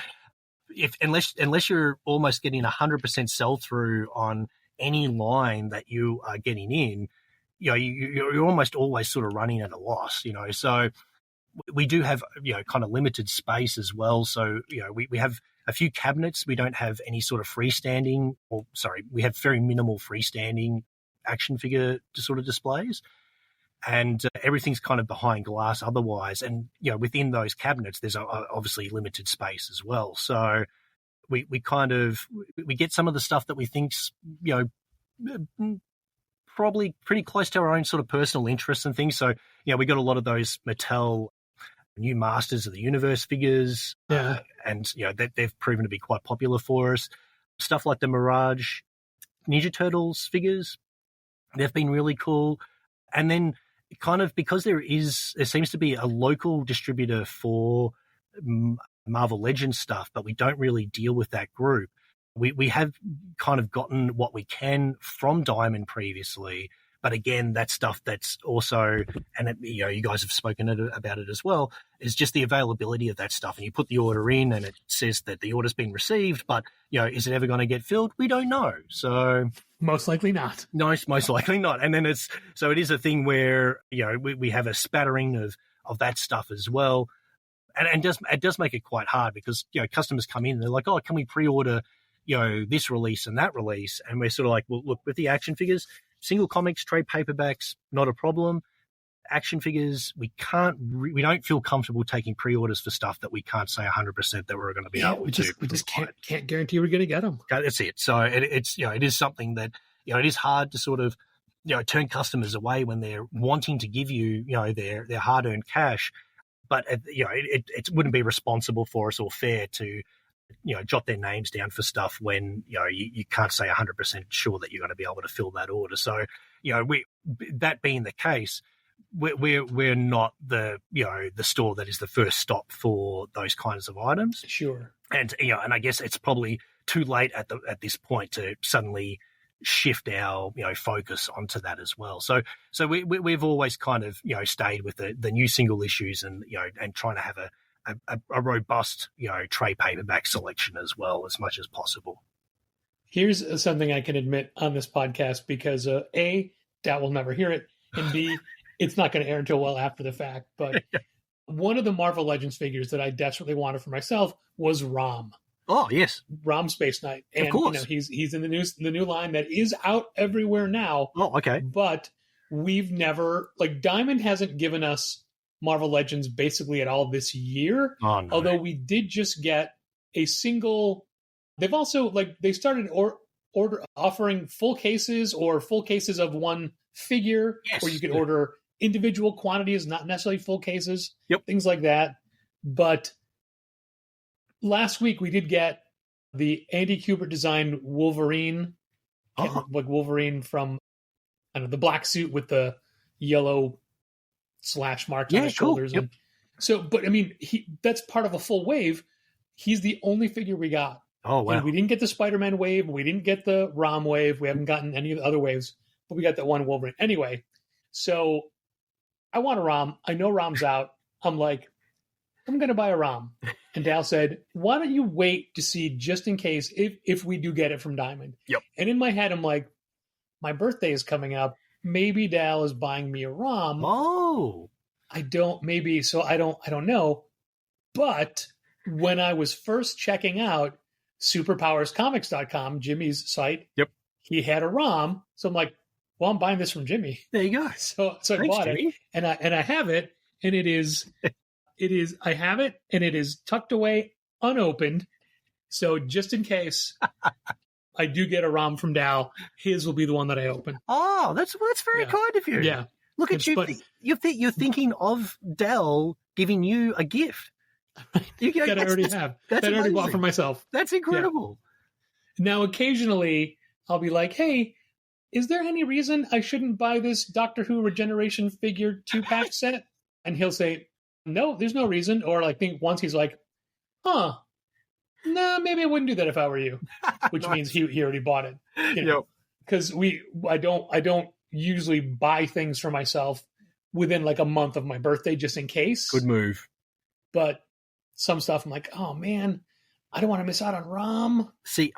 unless you're almost getting 100% sell through on any line that you are getting in, you're almost always sort of running at a loss, so we do have, kind of limited space as well. So, we have a few cabinets. We don't have any sort of freestanding, we have very minimal freestanding action figure sort of displays. And everything's kind of behind glass otherwise. And, within those cabinets, there's obviously limited space as well. So we get some of the stuff that we think's, probably pretty close to our own sort of personal interests and things. So, we got a lot of those Mattel new Masters of the Universe figures. And, they've proven to be quite popular for us. Stuff like the Mirage Ninja Turtles figures, they've been really cool. And then kind of because there seems to be a local distributor for Marvel Legends stuff, but we don't really deal with that group. We have kind of gotten what we can from Diamond previously, but again, that stuff that's also, and you guys have spoken about it as well, is just the availability of that stuff. And you put the order in, and it says that the order's been received, but is it ever going to get filled? We don't know. So most likely not. No, most likely not. And then it is a thing where we have a spattering of that stuff as well, and it does make it quite hard because customers come in and they're like, oh, can we pre-order this release and that release? And we're sort of like, well, look, with the action figures, single comics, trade paperbacks, not a problem. Action figures, we don't feel comfortable taking pre-orders for stuff that we can't say 100% that we're going to be able to. We just can't guarantee we're going to get them. That's it. So it's it is something that it is hard to sort of turn customers away when they're wanting to give you their hard-earned cash, but it wouldn't be responsible for us or fair to jot their names down for stuff when, you can't say 100% sure that you're going to be able to fill that order. So, that being the case, we're not the store that is the first stop for those kinds of items. Sure. And, and I guess it's probably too late at this point to suddenly shift our focus onto that as well. So we've always kind of stayed with the new single issues and trying to have a robust trade paperback selection as well as much as possible. Here's something I can admit on this podcast because A, Dad will never hear it, and B, it's not going to air until well after the fact. But one of the Marvel Legends figures that I desperately wanted for myself was Rom. Oh, yes. Rom Space Knight. And, of course. He's in the new line that is out everywhere now. Oh, okay. But we've never, Diamond hasn't given us Marvel Legends basically at all this year. Oh, no. Although we did just get a single, they've also, they started offering full cases or full cases of one figure, yes. Or you could order individual quantities, not necessarily full cases, yep. Things like that. But last week we did get the Andy Kubert designed Wolverine, like Wolverine from the black suit with the yellow slash marks on his shoulders. Yep. And so, but I mean, that's part of a full wave. He's the only figure we got. Oh, wow. And we didn't get the Spider-Man wave. We didn't get the Rom wave. We haven't gotten any of the other waves, but we got that one Wolverine. Anyway, so I want a Rom. I know Rom's out. I'm like, I'm going to buy a Rom. And Dal said, why don't you wait to see just in case if we do get it from Diamond? Yep. And in my head, I'm like, my birthday is coming up. Maybe Dal is buying me a Rom. Oh. I don't know. But when I was first checking out superpowerscomics.com, Jimmy's site, yep, he had a ROM. So I'm like, well, I'm buying this from Jimmy. There you go. So I bought it, and I have it, and it is I have it, and it is tucked away, unopened. So just in case I do get a ROM from Dal, his will be the one that I open. Oh, that's very kind of you. Yeah. Look at you. You're thinking of Dal giving you a gift. That I already have. That I already bought for myself. That's incredible. Yeah. Now, occasionally, I'll be like, hey, is there any reason I shouldn't buy this Doctor Who Regeneration figure 2-pack set? And he'll say, no, there's no reason. Or I think once he's like, nah, maybe I wouldn't do that if I were you. Which means he already bought it. Because I don't usually buy things for myself within a month of my birthday just in case. Good move. But some stuff I'm like, oh man, I don't want to miss out on ROM. See,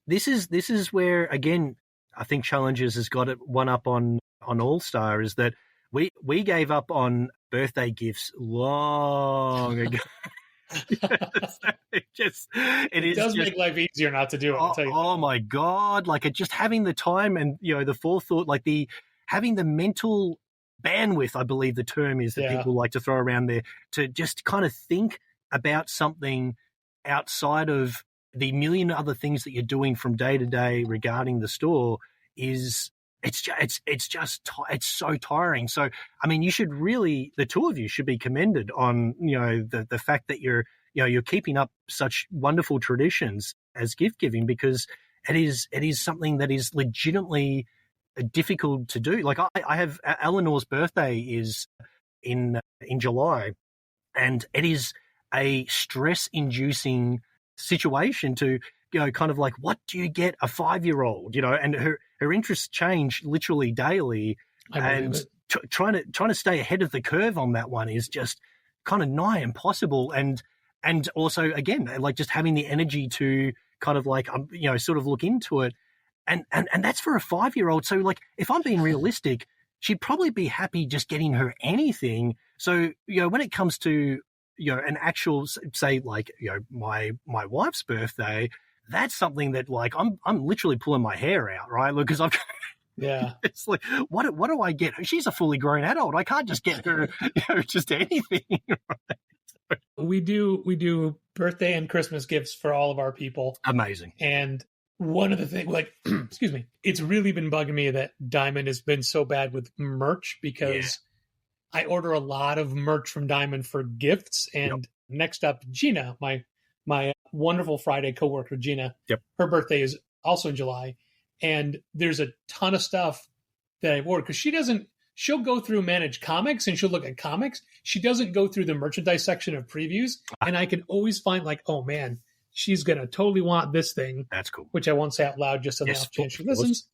this is where again I think Challengers has got it one up on All Star, is that we gave up on birthday gifts long ago. It does make life easier not to do it. I'll tell you. Oh my God! Just having the time and the forethought, having the mental bandwidth, I believe the term is that people like to throw around there, to just kind of think about something outside of the million other things that you're doing from day to day regarding the store it's so tiring. So, I mean, you should really, the two of you should be commended on, the fact that you're keeping up such wonderful traditions as gift giving, because it is something that is legitimately difficult to do. I have Eleanor's birthday is in July, and it is a stress-inducing situation to kind of what do you get a 5-year-old, and her interests change literally daily, and trying to stay ahead of the curve on that one is just kind of nigh impossible, and also again just having the energy to kind of sort of look into it. And that's for a 5-year-old. So, if I'm being realistic, she'd probably be happy just getting her anything. So, when it comes to, an actual, say, my wife's birthday, that's something that, I'm literally pulling my hair out, right? Look, because it's what do I get her? She's a fully grown adult. I can't just get her, just anything. Right? We do birthday and Christmas gifts for all of our people. Amazing. And one of the things, excuse me, it's really been bugging me that Diamond has been so bad with merch, because I order a lot of merch from Diamond for gifts. And next up, Gina, my wonderful Friday coworker, Gina. Yep. Her birthday is also in July. And there's a ton of stuff that I've ordered because she'll go through Manage Comics and she'll look at comics. She doesn't go through the merchandise section of previews. And I can always find like, oh man, she's going to totally want this thing. That's cool. Which I won't say out loud just on the off chance she listens.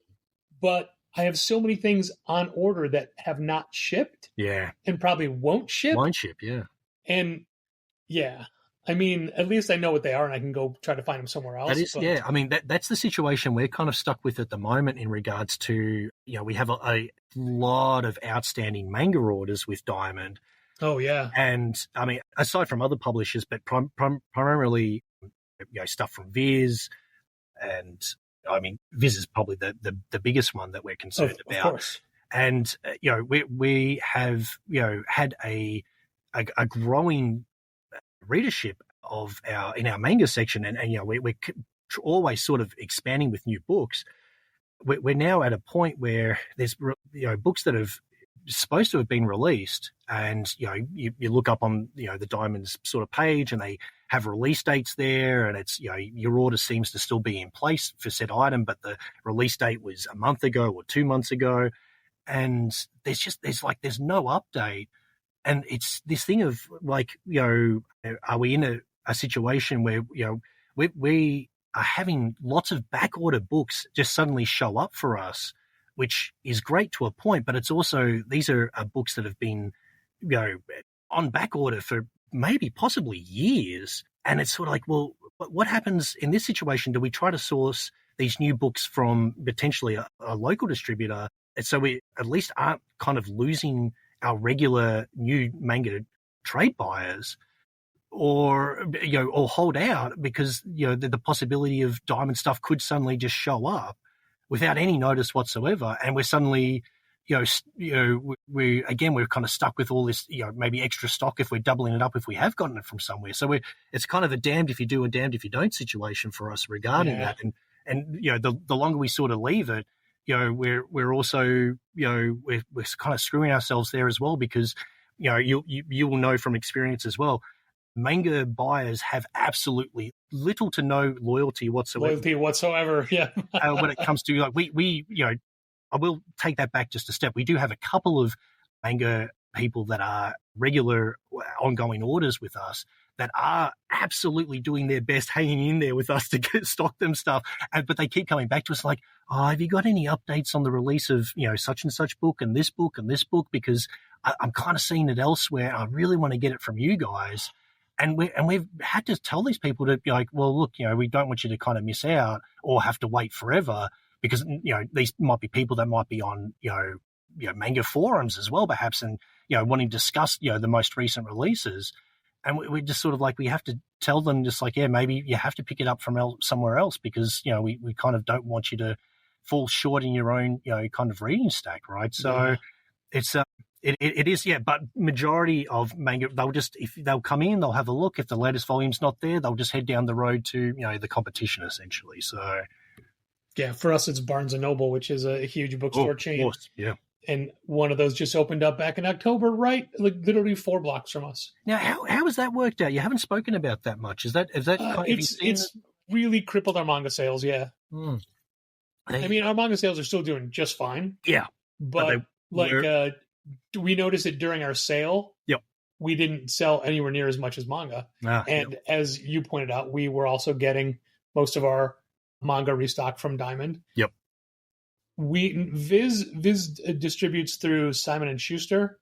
But I have so many things on order that have not shipped. Yeah. And probably won't ship. Won't ship, yeah. And yeah, I mean, at least I know what they are and I can go try to find them somewhere else. That is, yeah. I mean, that's the situation we're kind of stuck with at the moment in regards to, we have a lot of outstanding manga orders with Diamond. Oh, yeah. And I mean, aside from other publishers, but primarily, stuff from Viz. And I mean, Viz is probably the biggest one that we're concerned about. Of course. And, we have, had a growing readership in our manga section, and we're always sort of expanding with new books. We're now at a point where there's books that have supposed to have been released, and you look up on the Diamond's sort of page, and they have release dates there, and it's your order seems to still be in place for said item, but the release date was a month ago or 2 months ago, and there's no update. And it's this thing of like, are we in a situation where, we are having lots of backorder books just suddenly show up for us, which is great to a point, but it's also, these are books that have been, on backorder for maybe possibly years. And it's sort of like, well, what happens in this situation? Do we try to source these new books from potentially a local distributor, so we at least aren't kind of losing our regular new manga trade buyers, or hold out because the possibility of Diamond stuff could suddenly just show up without any notice whatsoever, and we're suddenly we're kind of stuck with all this maybe extra stock if we're doubling it up if we have gotten it from somewhere. So it's kind of a damned if you do and damned if you don't situation for us regarding that, and the longer we sort of leave it, we're also, we're kind of screwing ourselves there as well, because, you will know from experience as well, manga buyers have absolutely little to no loyalty whatsoever. Yeah. When it comes to like, we, I will take that back just a step. We do have a couple of manga people that are regular ongoing orders with us that are absolutely doing their best hanging in there with us to stock them stuff. But they keep coming back to us like, oh, have you got any updates on the release of, such and such book and this book and this book? Because I'm kind of seeing it elsewhere. I really want to get it from you guys. And we've had to tell these people to be like, well, look, we don't want you to kind of miss out or have to wait forever, because, these might be people that might be on, manga forums as well, perhaps, and, wanting to discuss, the most recent releases. And we just sort of like, we have to tell them just like, yeah, maybe you have to pick it up from somewhere else, because, we kind of don't want you to fall short in your own, kind of reading stack. Right. So it's, it is, yeah, but majority of manga, if they'll come in, they'll have a look. If the latest volume's not there, they'll just head down the road to, the competition essentially. So. Yeah. For us, it's Barnes & Noble, which is a huge bookstore chain. Of course, yeah. And one of those just opened up back in October, right? Like literally 4 blocks from us. Now, how has that worked out? You haven't spoken about that much. Is that it's really crippled our manga sales? Yeah. I mean, our manga sales are still doing just fine. Yeah, but we noticed it during our sale. Yep. We didn't sell anywhere near as much as manga, as you pointed out, we were also getting most of our manga restock from Diamond. Yep. Viz distributes through Simon & Schuster,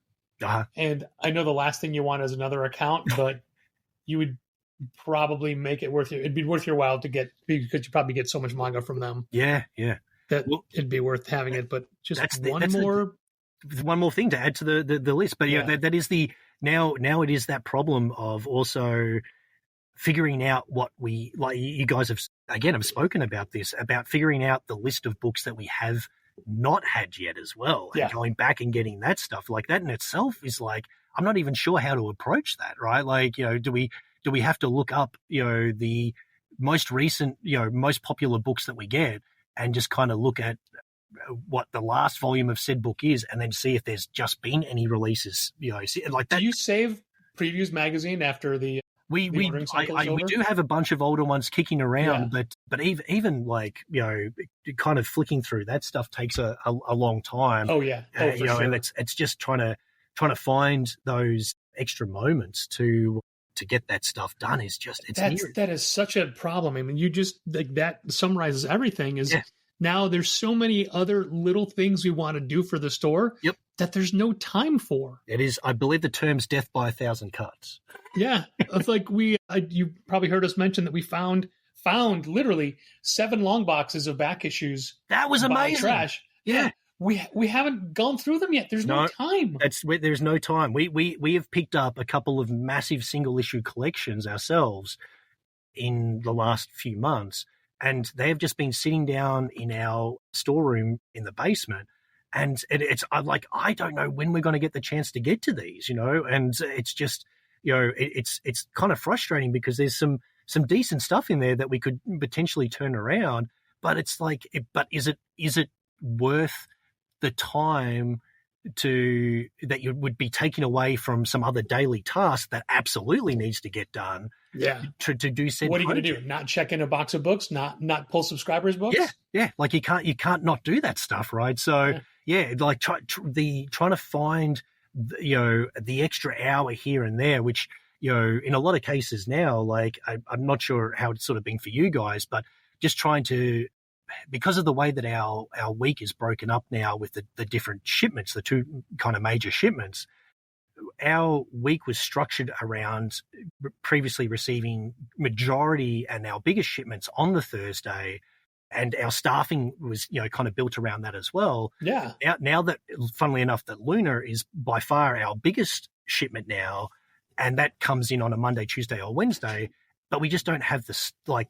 and I know the last thing you want is another account, but you would probably make it it'd be worth your while to get, because you probably get so much manga from them. Yeah. That it'd be worth having it, but just one more thing to add to the list. But that is now it is that problem of also figuring out what we, like you guys have spoken about this, about figuring out the list of books that we have not had yet as well, and going back and getting that stuff. Like that in itself is like, I'm not even sure how to approach that, right? Like, do we have to look up, the most recent, most popular books that we get and just kind of look at what the last volume of said book is, and then see if there's just been any releases, like that. Do you save Previews magazine after the We over? we do have a bunch of older ones kicking around, but even like, kind of flicking through that stuff takes a long time. Oh yeah, for sure. And it's just trying to find those extra moments to get that stuff done is just that is such a problem. I mean, you just like that summarizes everything. Now there's so many other little things we want to do for the store that there's no time for. It is, I believe the term's death by 1,000 cuts. Yeah. It's like you probably heard us mention that we found literally 7 long boxes of back issues. That was amazing. Trash. Yeah. We haven't gone through them yet. There's no time. There's no time. We have picked up a couple of massive single issue collections ourselves in the last few months, and they have just been sitting down in our storeroom in the basement. And it's like, I don't know when we're going to get the chance to get to these, and it's just, it's kind of frustrating because there's some decent stuff in there that we could potentially turn around, but it's like, but is it worth the time that you would be taking away from some other daily task that absolutely needs to get done? Yeah. To do said. What are you going to do? Not check in a box of books? Not pull subscribers' books? Yeah. Like you can't not do that stuff, right? So like trying to find the extra hour here and there, which in a lot of cases now, like I'm not sure how it's sort of been for you guys, but just trying to, because of the way that our week is broken up now with the different shipments, the 2 kind of major shipments, our week was structured around previously receiving majority and our biggest shipments on the Thursday, and our staffing was, kind of built around that as well. Yeah. Now that, funnily enough, that Lunar is by far our biggest shipment now, and that comes in on a Monday, Tuesday, or Wednesday, but we just don't have the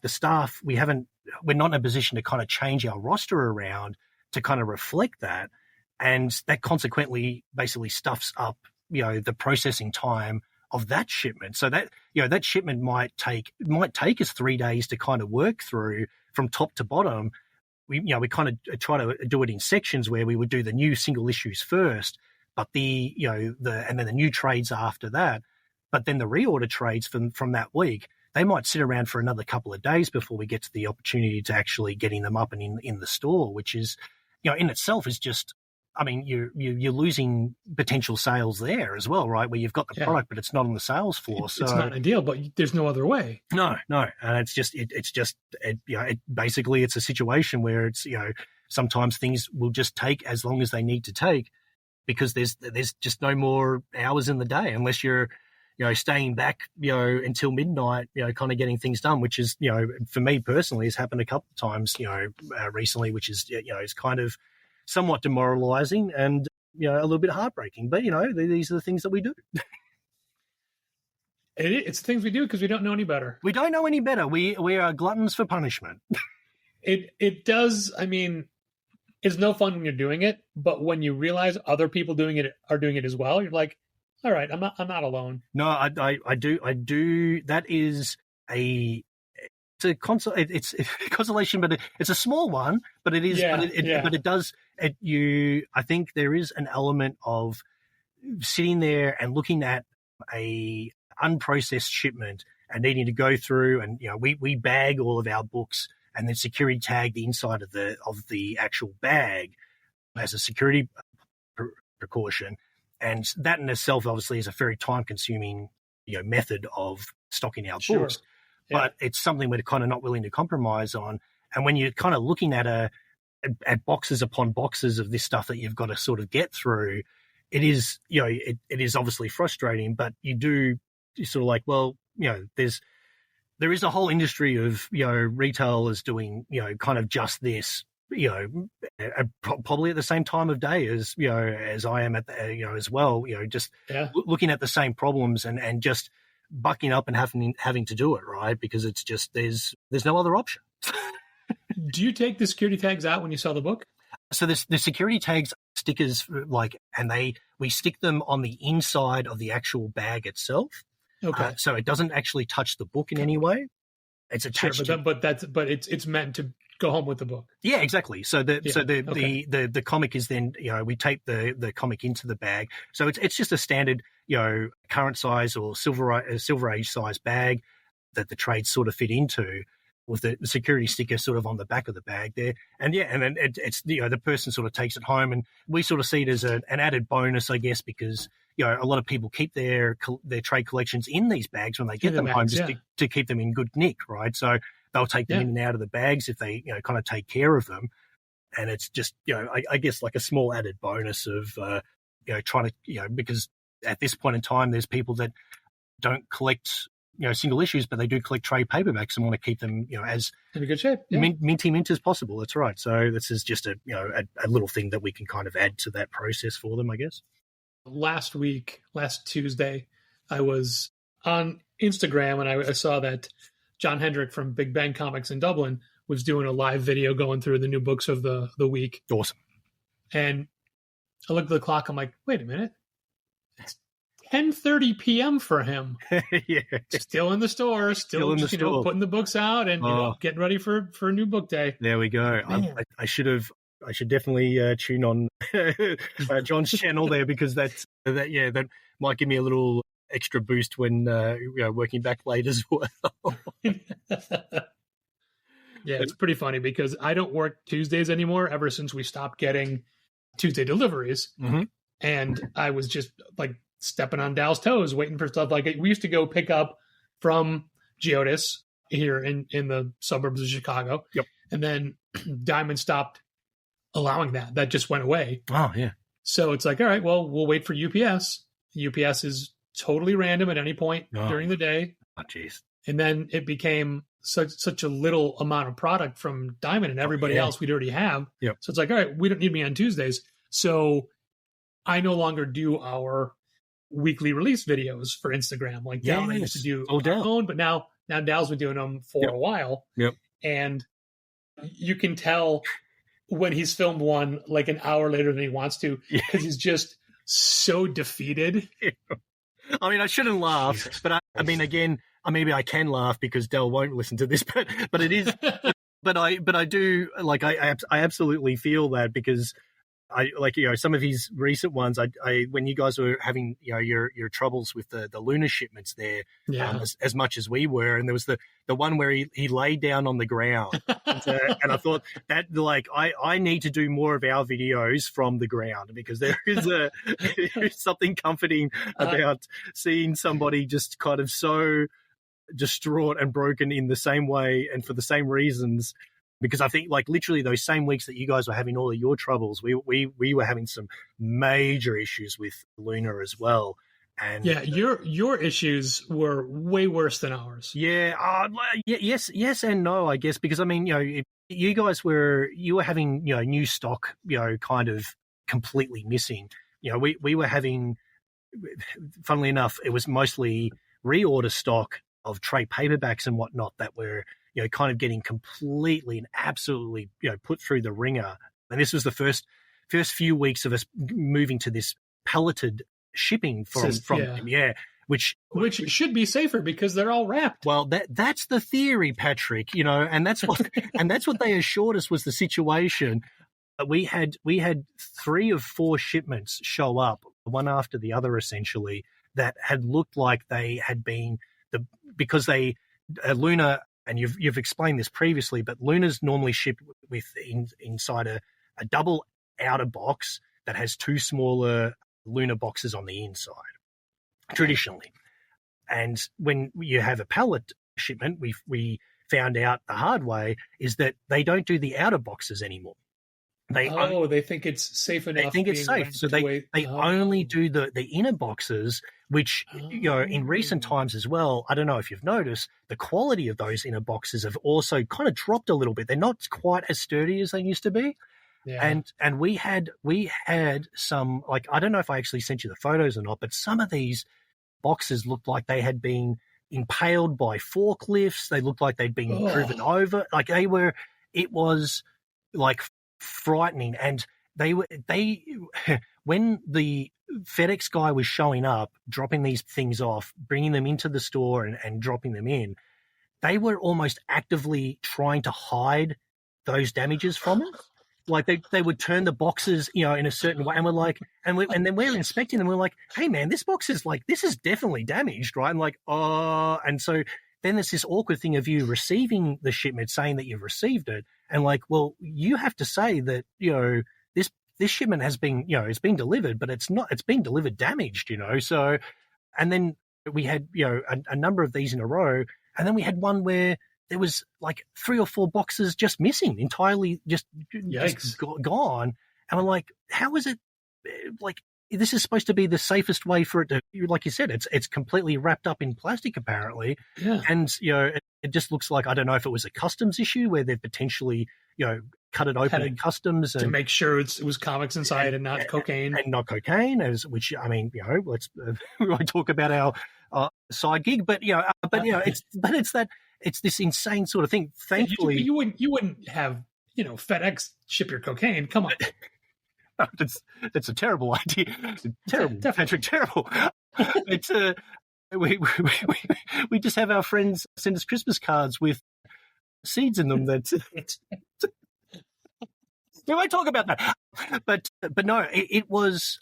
staff. We're not in a position to kind of change our roster around to kind of reflect that. And that consequently basically stuffs up, the processing time of that shipment. So that, that shipment might take us 3 days to kind of work through from top to bottom. We kind of try to do it in sections where we would do the new single issues first, but and then the new trades after that. But then the reorder trades from that week, they might sit around for another couple of days before we get to the opportunity to actually getting them up and in the store, which is, in itself is just, I mean, you're losing potential sales there as well, right? Where you've got the product, but it's not on the sales floor. So it's not ideal, but there's no other way. No. And basically it's a situation where it's, sometimes things will just take as long as they need to take because there's just no more hours in the day unless you're, staying back, until midnight, kind of getting things done, which is, for me personally has happened a couple of times, recently, which is, is kind of somewhat demoralizing and, a little bit heartbreaking, but, these are the things that we do. It's the things we do because we don't know any better. We don't know any better. We are gluttons for punishment. It does. I mean, it's no fun when you're doing it, but when you realize other people are doing it as well, you're like, all right, I'm not alone. No, I do. That is it's a consolation, but it's a small one. But it is. Yeah, but it does. I think there is an element of sitting there and looking at a unprocessed shipment and needing to go through and we bag all of our books and then security tag the inside of the actual bag as a security precaution. And that in itself, obviously, is a very time-consuming, method of stocking our books. Yeah. But it's something we're kind of not willing to compromise on. And when you're kind of looking at boxes upon boxes of this stuff that you've got to sort of get through, it is, it is obviously frustrating. But you're sort of like, well, there is a whole industry of retailers doing kind of just this. Probably at the same time of day as as I am at as well. Just looking at the same problems and just bucking up and having to do it, right? Because it's just there's no other option. Do you take the security tags out when you sell the book? So the security tags stickers we stick them on the inside of the actual bag itself. Okay. So it doesn't actually touch the book in any way. It's attached. Sure, but it's meant to go home with the book. Yeah, exactly. So the comic is then we tape the comic into the bag. So it's just a standard current size or silver age size bag that the trades sort of fit into, with the security sticker sort of on the back of the bag there. And then it's the person sort of takes it home, and we sort of see it as an added bonus, I guess, because a lot of people keep their trade collections in these bags when they get them home, just to keep them in good nick, right? So they'll take them in and out of the bags if they kind of take care of them. And it's just I guess like a small added bonus of trying to because at this point in time there's people that don't collect single issues, but they do collect trade paperbacks and want to keep them, as in a good shape, mint as possible. That's right. So this is just a little thing that we can kind of add to that process for them, I guess. Last Tuesday, I was on Instagram and I saw that John Hendrick from Big Bang Comics in Dublin was doing a live video going through the new books of the week. Awesome. And I looked at the clock. I'm like, wait a minute. 10:30 p.m. for him. Yeah, still in the store, still in the store, putting the books out and getting ready for a new book day. There we go. I should definitely tune on John's channel there, because that might give me a little extra boost when working back late as well. Yeah, it's pretty funny because I don't work Tuesdays anymore ever since we stopped getting Tuesday deliveries, and I was just like stepping on Dal's toes, waiting for stuff. Like we used to go pick up from GHOSTBUSTERS here in the suburbs of Chicago. Yep. And then Diamond stopped allowing that. That just went away. Oh, yeah. So it's like, all right, well, we'll wait for UPS. UPS is totally random at any point during the day. Oh, jeez. And then it became such a little amount of product from Diamond and everybody else we'd already have. Yep. So it's like, all right, we don't need me on Tuesdays. So I no longer do our weekly release videos for Instagram like Dal used to do on our own, but now Dal's been doing them for a while. Yep. And you can tell when he's filmed one like an hour later than he wants to, because he's just so defeated. I mean, I shouldn't laugh, but I mean, again, maybe I can laugh because Dal won't listen to this, but it is, but I do, like, I absolutely feel that, because I like, some of his recent ones, I when you guys were having, your troubles with the lunar shipments there, as much as we were. And there was the one where he laid down on the ground and I thought that, like, I need to do more of our videos from the ground, because there is something comforting about seeing somebody just kind of so distraught and broken in the same way and for the same reasons. Because I think, like, literally those same weeks that you guys were having all of your troubles, we were having some major issues with Luna as well. And your issues were way worse than ours. Yes and no, I guess, because I mean, you guys were having new stock, kind of completely missing. We were having, funnily enough, it was mostly reorder stock of trade paperbacks and whatnot that were kind of getting completely and absolutely, put through the ringer. And this was the first few weeks of us moving to this pelleted shipping from which should be safer because they're all wrapped. Well, that's the theory, Patrick, and that's what they assured us was the situation. We had 3 of 4 shipments show up, one after the other, essentially, that had looked like they had been because Luna. And you've explained this previously, but Luna's normally shipped with inside a double outer box that has 2 smaller Luna boxes on the inside, traditionally. And when you have a pallet shipment, we found out the hard way is that they don't do the outer boxes anymore. They think it's safe enough. They think it's safe, so they only do the inner boxes, which in recent times as well. I don't know if you've noticed, the quality of those inner boxes have also kind of dropped a little bit. They're not quite as sturdy as they used to be. Yeah. And we had some, like, I don't know if I actually sent you the photos or not, but some of these boxes looked like they had been impaled by forklifts. They looked like they'd been driven over. Like it was like frightening. And they when the FedEx guy was showing up, dropping these things off, bringing them into the store and dropping them in, they were almost actively trying to hide those damages from it. Like they would turn the boxes, in a certain way, and we're like, and then we're inspecting them. We're like, hey man, this box is this is definitely damaged, right? And like, oh, and so then there's this awkward thing of you receiving the shipment, saying that you've received it, and like, well, you have to say that this shipment has been, it's been delivered, but it's been delivered damaged, So, and then we had a number of these in a row, and then we had one where there was like 3 or 4 boxes just missing, entirely just gone. And we're like, how is it like this is supposed to be the safest way for it to, like you said, it's completely wrapped up in plastic apparently. Yeah. And, it just looks like, I don't know if it was a customs issue where they've potentially, cut it open at customs to make sure it was comics inside and not cocaine. And not cocaine, which, I mean, let's we won't talk about our side gig, but, it's this insane sort of thing. Thankfully, you wouldn't have FedEx ship your cocaine. Come on, that's a terrible idea. Terrible, Patrick. Terrible. It's we just have our friends send us Christmas cards with seeds in them. We won't talk about that. But no, it was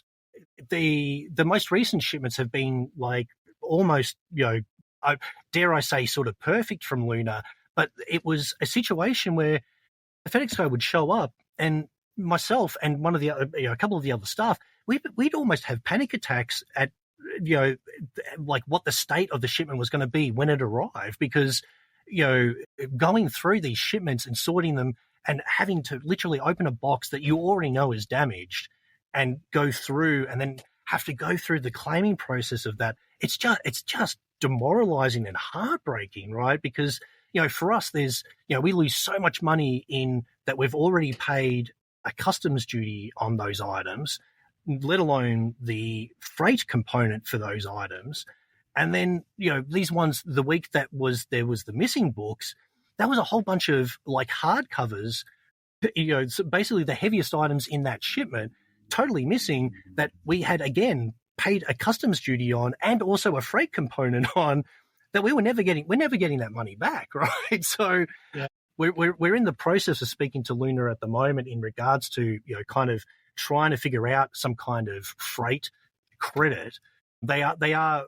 the most recent shipments have been like almost dare I say, sort of perfect from Luna, but it was a situation where the FedEx guy would show up, and myself and one of the other, a couple of the other staff, we'd almost have panic attacks at, like what the state of the shipment was going to be when it arrived, because, going through these shipments and sorting them and having to literally open a box that you already know is damaged and go through and then have to go through the claiming process of that. It's just demoralizing and heartbreaking, right? Because, for us, there's, we lose so much money in that we've already paid a customs duty on those items, let alone the freight component for those items. And then, these ones, the week there was the missing books, that was a whole bunch of like hardcovers, so basically the heaviest items in that shipment, totally missing, that we had, again, paid a customs duty on and also a freight component on, that we're never getting that money back, right? So yeah. we're in the process of speaking to Luna at the moment in regards to, kind of trying to figure out some kind of freight credit. They are,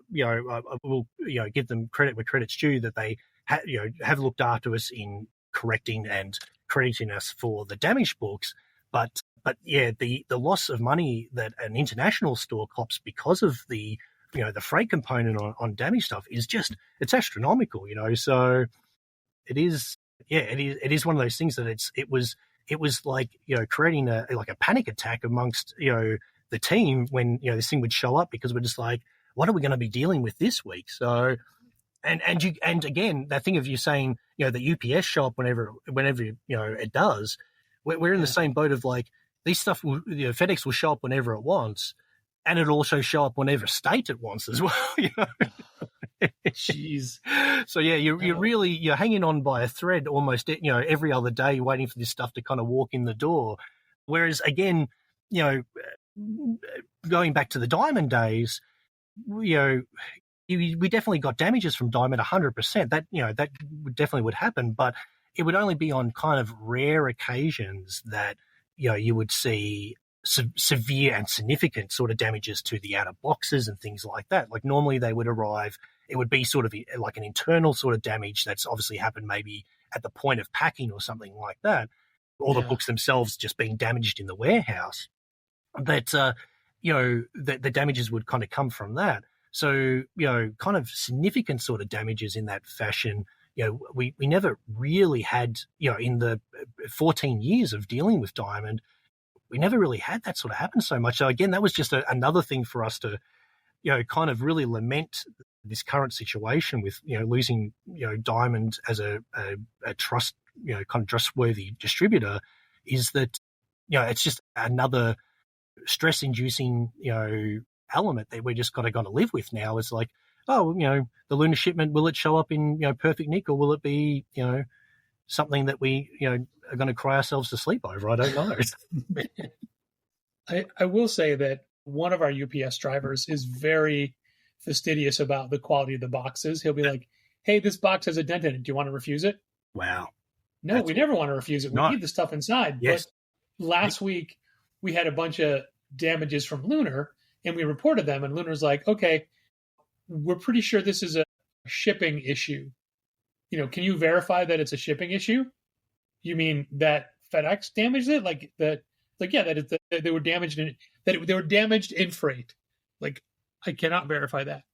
we'll, give them credit where credit's due, that they have looked after us in correcting and crediting us for the damaged books. But yeah, the loss of money that an international store cops because of the freight component on damaged stuff is just, it's astronomical, So it is one of those things that it was like, creating a panic attack amongst, the team when, this thing would show up, because we're just like, what are we going to be dealing with this week? So, and again, that thing of you saying, the UPS show up whenever, it does, we're in the same boat of like, these stuff will, FedEx will show up whenever it wants, and it'll also show up whenever state it wants as well. Jeez. So yeah, you're hanging on by a thread almost, every other day, waiting for this stuff to kind of walk in the door. Whereas again, going back to the Diamond days, we definitely got damages from Diamond 100%. That that definitely would happen, but it would only be on kind of rare occasions that you would see severe and significant sort of damages to the outer boxes and things like that. Like normally they would arrive, it would be sort of like an internal sort of damage that's obviously happened maybe at the point of packing or something like that, or the books themselves just being damaged in the warehouse. That the damages would kind of come from that. So kind of significant sort of damages in that fashion. We never really had, in the 14 years of dealing with Diamond, we never really had that sort of happen so much. So again, that was just another thing for us to, kind of really lament this current situation with, losing, Diamond as a trust, kind of trustworthy distributor, is that, it's just another stress-inducing, element that we're just kind of going to live with now. It's like, oh, the Luna shipment, will it show up in, perfect nick, or will it be, something that we, are going to cry ourselves to sleep over? I don't know. I will say that one of our UPS drivers is very fastidious about the quality of the boxes. He'll be like, hey, this box has a dent in it. Do you want to refuse it? Wow. No, we never want to refuse it. We need the stuff inside. Yes. But last week we had a bunch of damages from Lunar and we reported them, and Lunar's like, okay, we're pretty sure this is a shipping issue. Can you verify that it's a shipping issue? You mean that FedEx damaged it? That they were damaged they were damaged in freight. Like, I cannot verify that.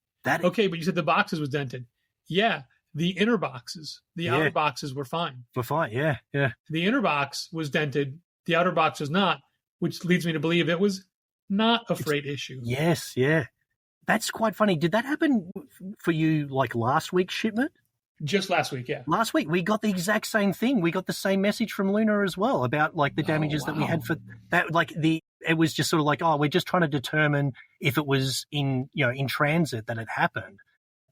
Okay, but you said the boxes was dented. Yeah, the inner boxes. The outer boxes were fine. We're fine, yeah. The inner box was dented. The outer box was not, which leads me to believe it was not a freight issue. Yes, yeah. That's quite funny. Did that happen for you like last week's shipment? Just last week, yeah. Last week, we got the exact same thing. We got the same message from Lunar as well about like the damages that we had for that. Like it was just sort of like, we're just trying to determine if it was in transit that it happened.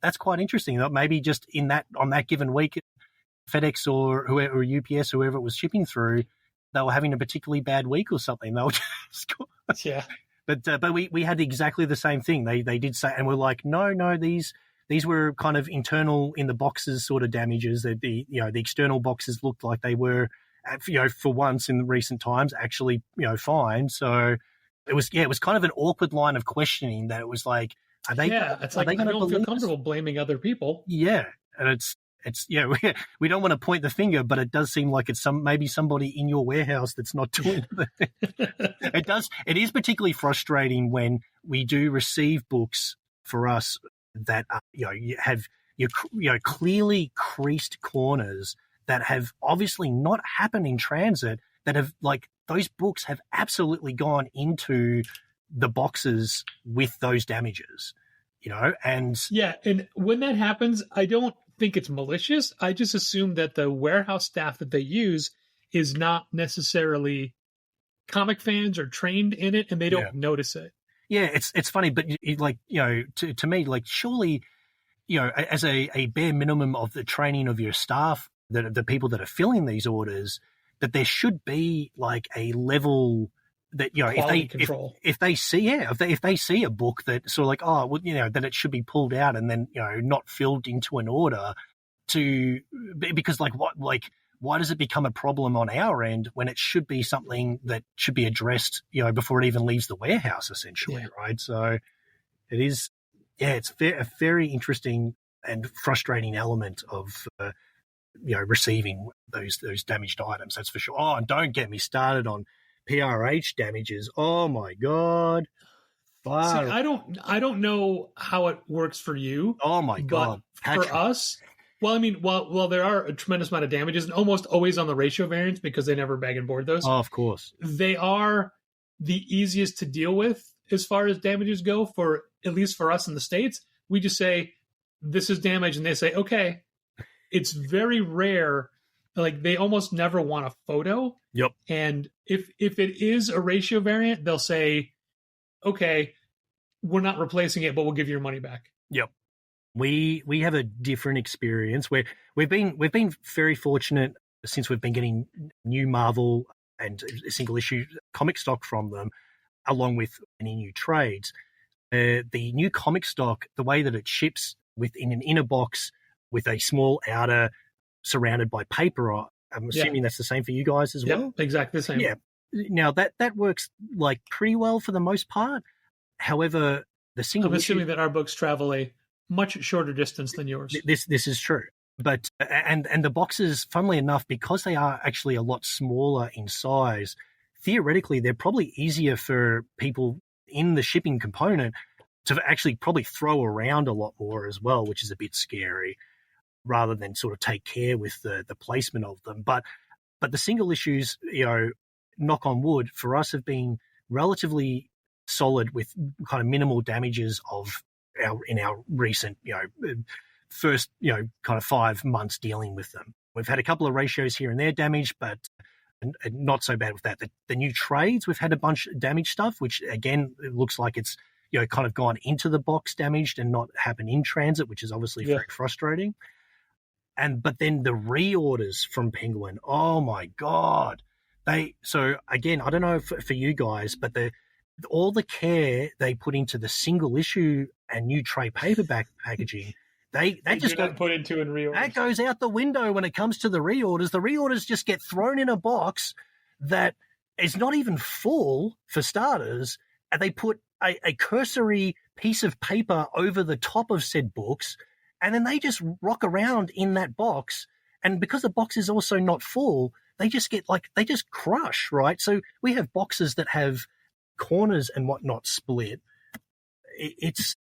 That's quite interesting. Maybe just on that given week, FedEx or whoever, or UPS, whoever it was shipping through, they were having a particularly bad week or something. They were just yeah. But we had exactly the same thing. They did say, and we're like, no, these were kind of internal in the boxes sort of damages. That the external boxes looked like they were, for once in recent times, actually fine. So it was kind of an awkward line of questioning that it was like, are they? Yeah, it's like, I don't feel comfortable blaming other people. Yeah, and it's we don't want to point the finger, but it does seem like it's maybe somebody in your warehouse that's not doing it. It is particularly frustrating when we do receive books for us that you have clearly creased corners that have obviously not happened in transit, that have those books have absolutely gone into the boxes with those damages, and yeah. And when that happens, I don't think it's malicious. I just assume that the warehouse staff that they use is not necessarily comic fans or trained in it, and they don't notice it. Yeah, it's funny, but to me, surely, as a bare minimum of the training of your staff, the people that are filling these orders, that there should be a level that if they see a book that sort of that it should be pulled out and then not filled into an order, because why does it become a problem on our end when it should be something that should be addressed before it even leaves the warehouse, essentially, right? So it is, it's a very interesting and frustrating element of receiving those damaged items, that's for sure. Oh, and don't get me started on PRH damages. Oh my God. See, I don't know how it works for you. Oh my God. For us, well, I mean, while there are a tremendous amount of damages, and almost always on the ratio variants because they never bag and board those. Oh, of course. They are the easiest to deal with as far as damages go, for at least for us in the States. We just say, this is damage, and they say, okay. It's very rare. They almost never want a photo. Yep. And if it is a ratio variant, they'll say, okay, we're not replacing it, but we'll give you your money back. Yep. We have a different experience where we've been very fortunate since we've been getting new Marvel and single issue comic stock from them, along with any new trades. The new comic stock, the way that it ships within an inner box with a small outer surrounded by paper, I'm assuming that's the same for you guys as well? Exactly the same. Yeah. Now that works pretty well for the most part. However, the single I'm assuming that our books travel a much shorter distance than yours. This is true. But and the boxes, funnily enough, because they are actually a lot smaller in size, theoretically they're probably easier for people in the shipping component to actually probably throw around a lot more as well, which is a bit scary, rather than sort of take care with the placement of them. But the single issues, knock on wood, for us have been relatively solid with kind of minimal damages in our recent, first, kind of 5 months dealing with them. We've had a couple of ratios here and there damaged, but not so bad with that. The new trades, we've had a bunch of damaged stuff, which again, it looks like it's, kind of gone into the box damaged and not happened in transit, which is obviously very frustrating. But then the reorders from Penguin, oh my God. So again, I don't know for you guys, but all the care they put into the single issue and new trade paperback packaging, they just don't put into in reorders. That goes out the window when it comes to the reorders. The reorders just get thrown in a box that is not even full for starters, and they put a cursory piece of paper over the top of said books, and then they just rock around in that box. And because the box is also not full, they just get they just crush, right? So we have boxes that have corners and whatnot split. It's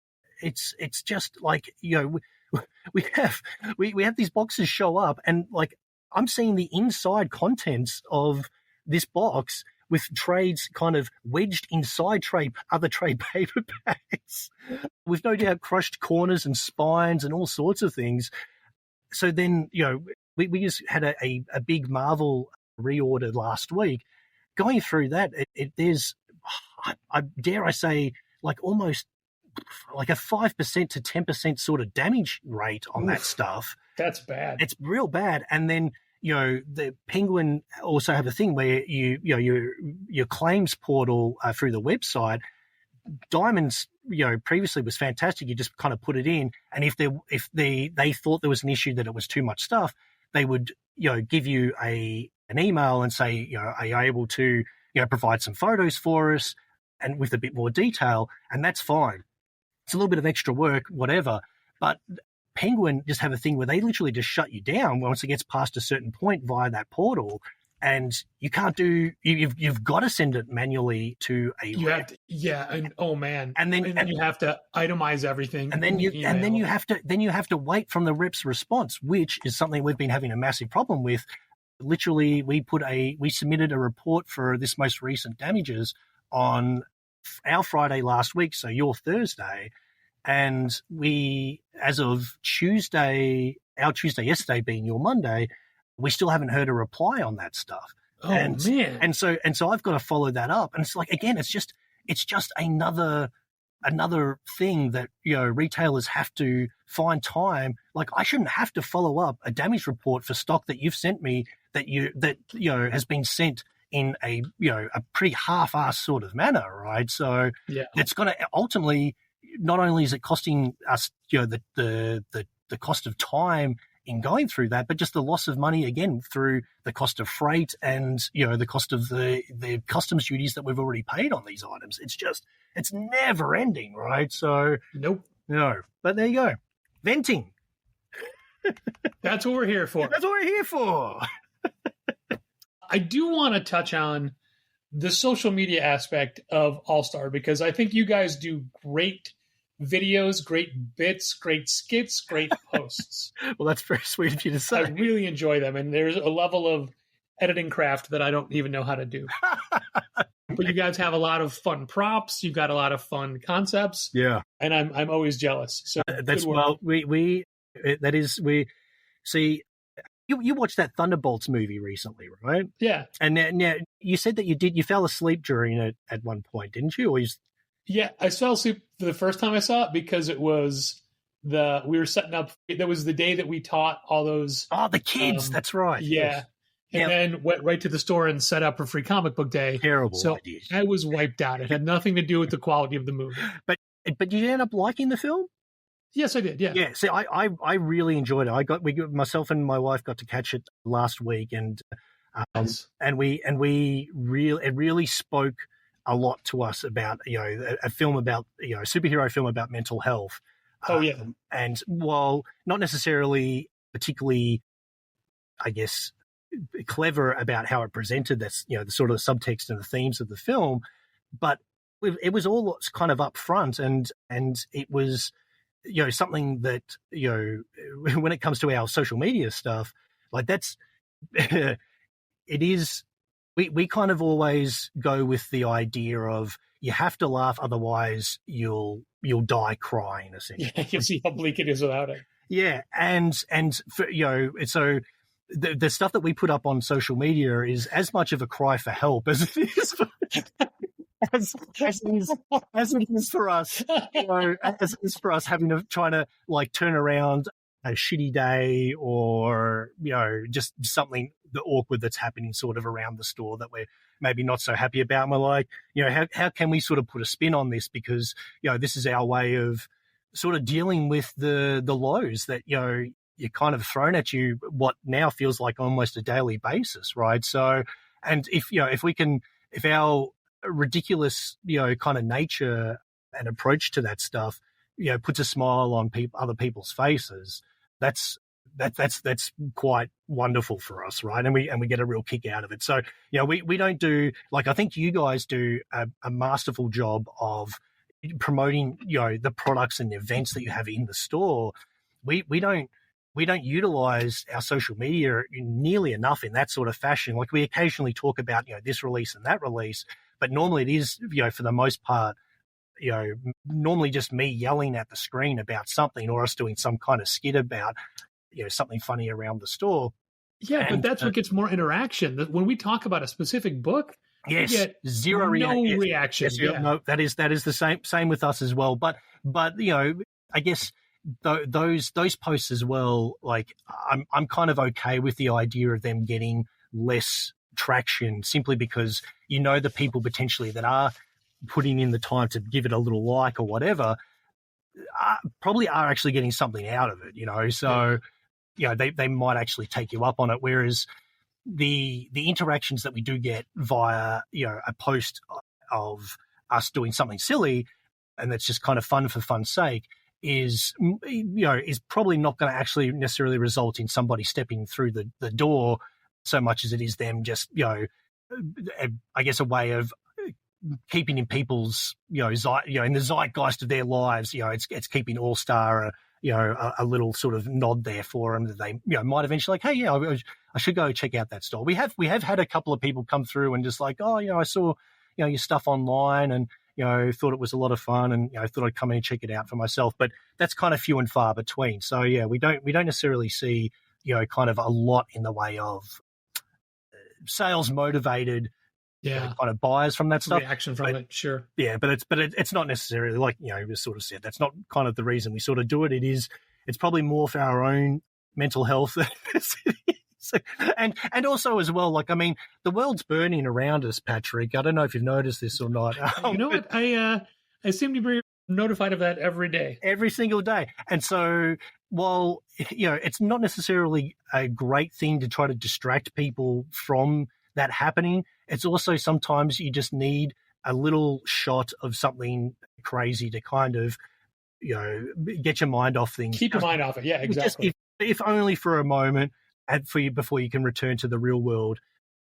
just like, we have these boxes show up, and like I'm seeing the inside contents of this box with trades kind of wedged inside other trade paperbacks with no doubt crushed corners and spines and all sorts of things. So then, we just had a big Marvel reorder last week. Going through that, there's, I dare I say, like almost like a 5% to 10% sort of damage rate on that stuff. That's bad. It's real bad. And then, the Penguin also have a thing where your claims portal through the website, Diamonds, previously was fantastic. You just kind of put it in, and if they thought there was an issue that it was too much stuff, they would give you an email and say, are you able to provide some photos for us and with a bit more detail, and that's fine. It's a little bit of extra work, whatever, but Penguin just have a thing where they literally just shut you down once it gets past a certain point via that portal, and you can't you've got to send it manually to a rep. And oh man, and then you have to itemize everything, and then you have to wait from the rep's response, which is something we've been having a massive problem with. Literally, we submitted a report for this most recent damages on our Friday last week, so your Thursday. And we, as of Tuesday, our Tuesday yesterday being your Monday, we still haven't heard a reply on that stuff. Oh, man. And so I've got to follow that up. And it's like, again, it's just another thing that, retailers have to find time. Like, I shouldn't have to follow up a damage report for stock that you've sent me that has been sent in a pretty half-assed sort of manner, right? So it's going to ultimately, not only is it costing us, the cost of time in going through that, but just the loss of money again through the cost of freight and, the cost of the customs duties that we've already paid on these items. It's never ending, right? So nope. No, but there you go. Venting. That's what we're here for. That's what we're here for. I do want to touch on the social media aspect of All-Star, because I think you guys do great videos, great bits, great skits, great posts. Well, that's very sweet of you to say. I really enjoy them, and there's a level of editing craft that I don't even know how to do. But you guys have a lot of fun props. You've got a lot of fun concepts. Yeah, and I'm always jealous. So that's we see. You watched that Thunderbolts movie recently, right? Yeah. And now you said that you fell asleep during it at one point, didn't you? Yeah, I fell asleep the first time I saw it because it was we were setting up. That was the day that we taught all those. Oh, the kids. That's right. Yeah. Yes. And then went right to the store and set up for Free Comic Book Day. Terrible So idea. I was wiped out. It had nothing to do with the quality of the movie. But you end up liking the film? Yes, I did. Yeah. Yeah. See, I really enjoyed it. Myself and my wife got to catch it last week, and nice. and it really spoke a lot to us about a film about a superhero film about mental health. Oh yeah. And while not necessarily particularly, I guess, clever about how it presented this, the sort of subtext and the themes of the film, but it was all kind of up front, and it was something that when it comes to our social media stuff, like that's it is we kind of always go with the idea of you have to laugh, otherwise you'll die crying, essentially. Yeah, you see how bleak it is without it. Yeah, and for, so the stuff that we put up on social media is as much of a cry for help as it is for, as it is for us, as it is for us having to trying to like turn around a shitty day or just something awkward that's happening sort of around the store that we're maybe not so happy about. And we're like, how can we sort of put a spin on this, because this is our way of sort of dealing with the lows that you're kind of thrown at you what now feels like almost a daily basis, right? So, and if we can if our ridiculous, kind of nature and approach to that stuff, puts a smile on other people's faces, that's quite wonderful for us, right? And we get a real kick out of it. So, we don't do, like, I think you guys do a masterful job of promoting, the products and the events that you have in the store. We don't utilize our social media nearly enough in that sort of fashion. Like, we occasionally talk about, this release and that release, but normally it is, for the most part, normally just me yelling at the screen about something, or us doing some kind of skit about, something funny around the store. Yeah, but that's what gets more interaction. When we talk about a specific book, yes, we get zero reaction. Yes, no, that is the same with us as well. But I guess those posts as well, like, I'm kind of okay with the idea of them getting less traction, simply because the people potentially that are putting in the time to give it a little like or whatever probably are actually getting something out of it, so they might actually take you up on it, whereas the interactions that we do get via a post of us doing something silly, and that's just kind of fun for fun's sake, is probably not going to actually necessarily result in somebody stepping through the door so much as it is them just I guess a way of keeping in people's in the zeitgeist of their lives. It's keeping All Star a little sort of nod there for them, that they might eventually, like, hey, I should go check out that store. We have had a couple of people come through and just like, oh, I saw your stuff online and thought it was a lot of fun, and I thought I'd come in and check it out for myself. But that's kind of few and far between. So we don't necessarily see kind of a lot in the way of sales motivated kind of buyers from that stuff. Reaction from it, sure. Yeah, but it's not necessarily, like, you sort of said, that's not kind of the reason we sort of do it. It's probably more for our own mental health. and also as well, like, I mean, the world's burning around us, Patrick. I don't know if you've noticed this or not. You know what? I seem to be notified of that every day. Every single day. And so while, it's not necessarily a great thing to try to distract people from that happening, it's also sometimes you just need a little shot of something crazy to kind of, get your mind off things. Keep your mind off it. Yeah, exactly. Just, if only for a moment, and before you can return to the real world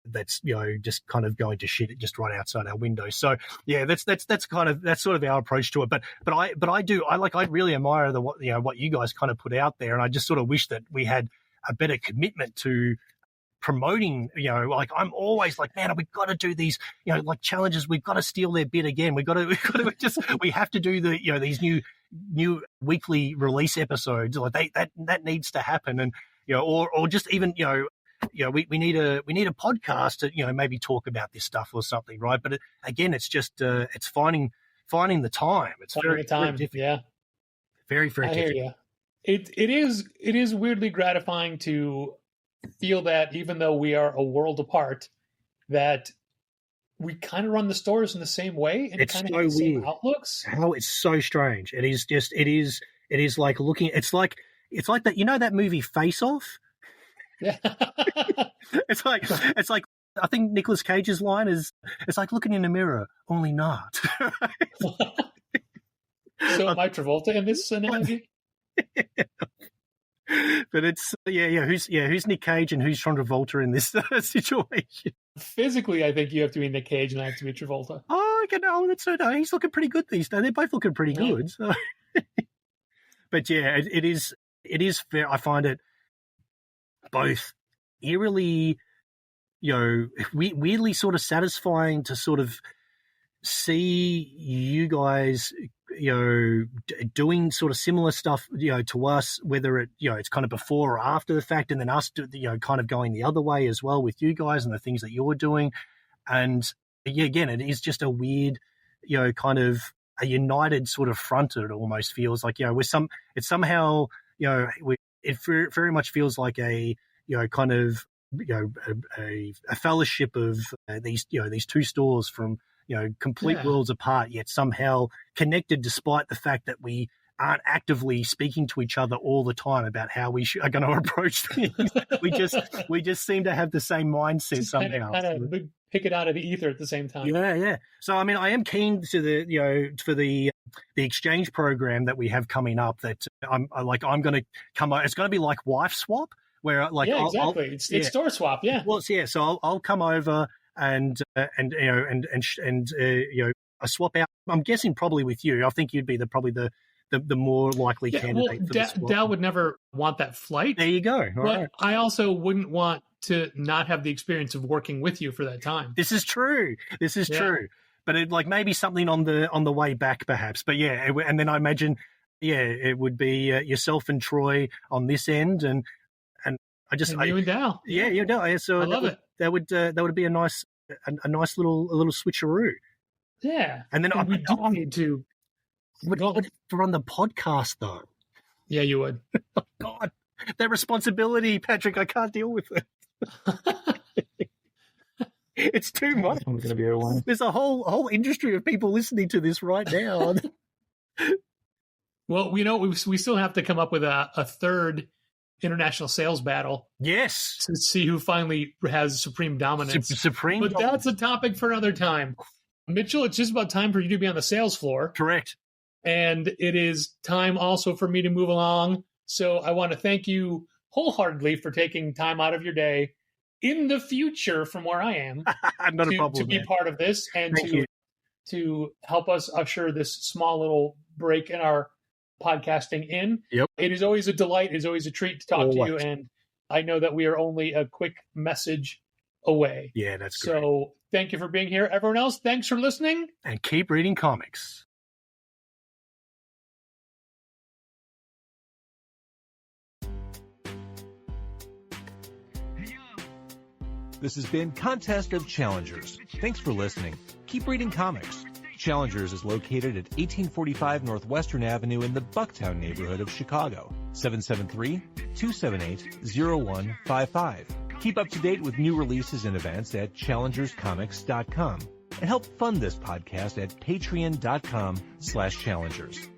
that's, just kind of going to shit just right outside our window. So yeah, that's sort of our approach to it. But I really admire what you guys kind of put out there. And I just sort of wish that we had a better commitment to promoting, like, I'm always like, man, we've got to do these, like, challenges. We've got to steal their bid again. We have to do these new weekly release episodes. Like, that needs to happen. And, or just even, we need a podcast to, maybe talk about this stuff or something. Right. But again, it's just, it's finding the time. It's very difficult. Yeah. Very, very difficult. I hear you. It is weirdly gratifying to feel that, even though we are a world apart, that we kind of run the stores in the same way and it's kind so of have the same weird. outlooks. How it's so strange. It is like looking. It's like that. That movie Face Off. Yeah. It's like I think Nicolas Cage's line is, it's like looking in a mirror, only not. So am I Travolta in this analogy? But it's who's Nick Cage and who's John Travolta in this situation? Physically, I think you have to be Nick Cage and I have to be Travolta. Oh, that's so no. He's looking pretty good these days. They're both looking pretty good. So. But yeah, it is fair. I find it both eerily, weirdly sort of satisfying to sort of see you guys, doing sort of similar stuff, to us, whether it, it's kind of before or after the fact, and then us, kind of going the other way as well with you guys and the things that you're doing. And yeah, again, it is just a weird, kind of a united sort of front. It almost feels like, it's somehow, it very much feels like a, kind of, a fellowship of these two stores from, complete worlds apart, yet somehow connected, despite the fact that we aren't actively speaking to each other all the time about how we are going to approach things. we just seem to have the same mindset somehow. Kind of pick it out of the ether at the same time. Yeah. So I mean, I am keen to for the exchange program that we have coming up. That I'm going to come. It's going to be like wife swap, where exactly. It's store swap. Yeah. Well, so I'll come over and I swap out. I'm guessing probably with you. I think you'd be probably the more likely candidate. Well, for the swap. Dal would never want that flight. There you go. All right. I also wouldn't want to not have the experience of working with you for that time. This is true. True. But maybe something on the way back, perhaps. But yeah, and then I imagine, it would be yourself and Troy on this end, and you and Dal. Yeah, you know. So I love it. That would be a nice little switcheroo. Yeah, and then I need to. Would run the podcast though. Yeah, you would. Oh, God, that responsibility, Patrick, I can't deal with it. It's too much. This one's going to be a winner. There's a whole industry of people listening to this right now. Well, we still have to come up with a third international sales battle. Yes, to see who finally has supreme dominance. But that's a topic for another time. Mitchell, it's just about time for you to be on the sales floor. Correct. And it is time also for me to move along. So I want to thank you wholeheartedly for taking time out of your day in the future from where I am to be part of this and to help us usher this small little break in our podcasting in. Yep. It is always a delight. It's always a treat to talk to you. And I know that we are only a quick message away. Yeah, that's great. So thank you for being here. Everyone else, thanks for listening. And keep reading comics. This has been Contest of Challengers. Thanks for listening. Keep reading comics. Challengers is located at 1845 Northwestern Avenue in the Bucktown neighborhood of Chicago. 773-278-0155. Keep up to date with new releases and events at challengerscomics.com. And help fund this podcast at patreon.com/challengers.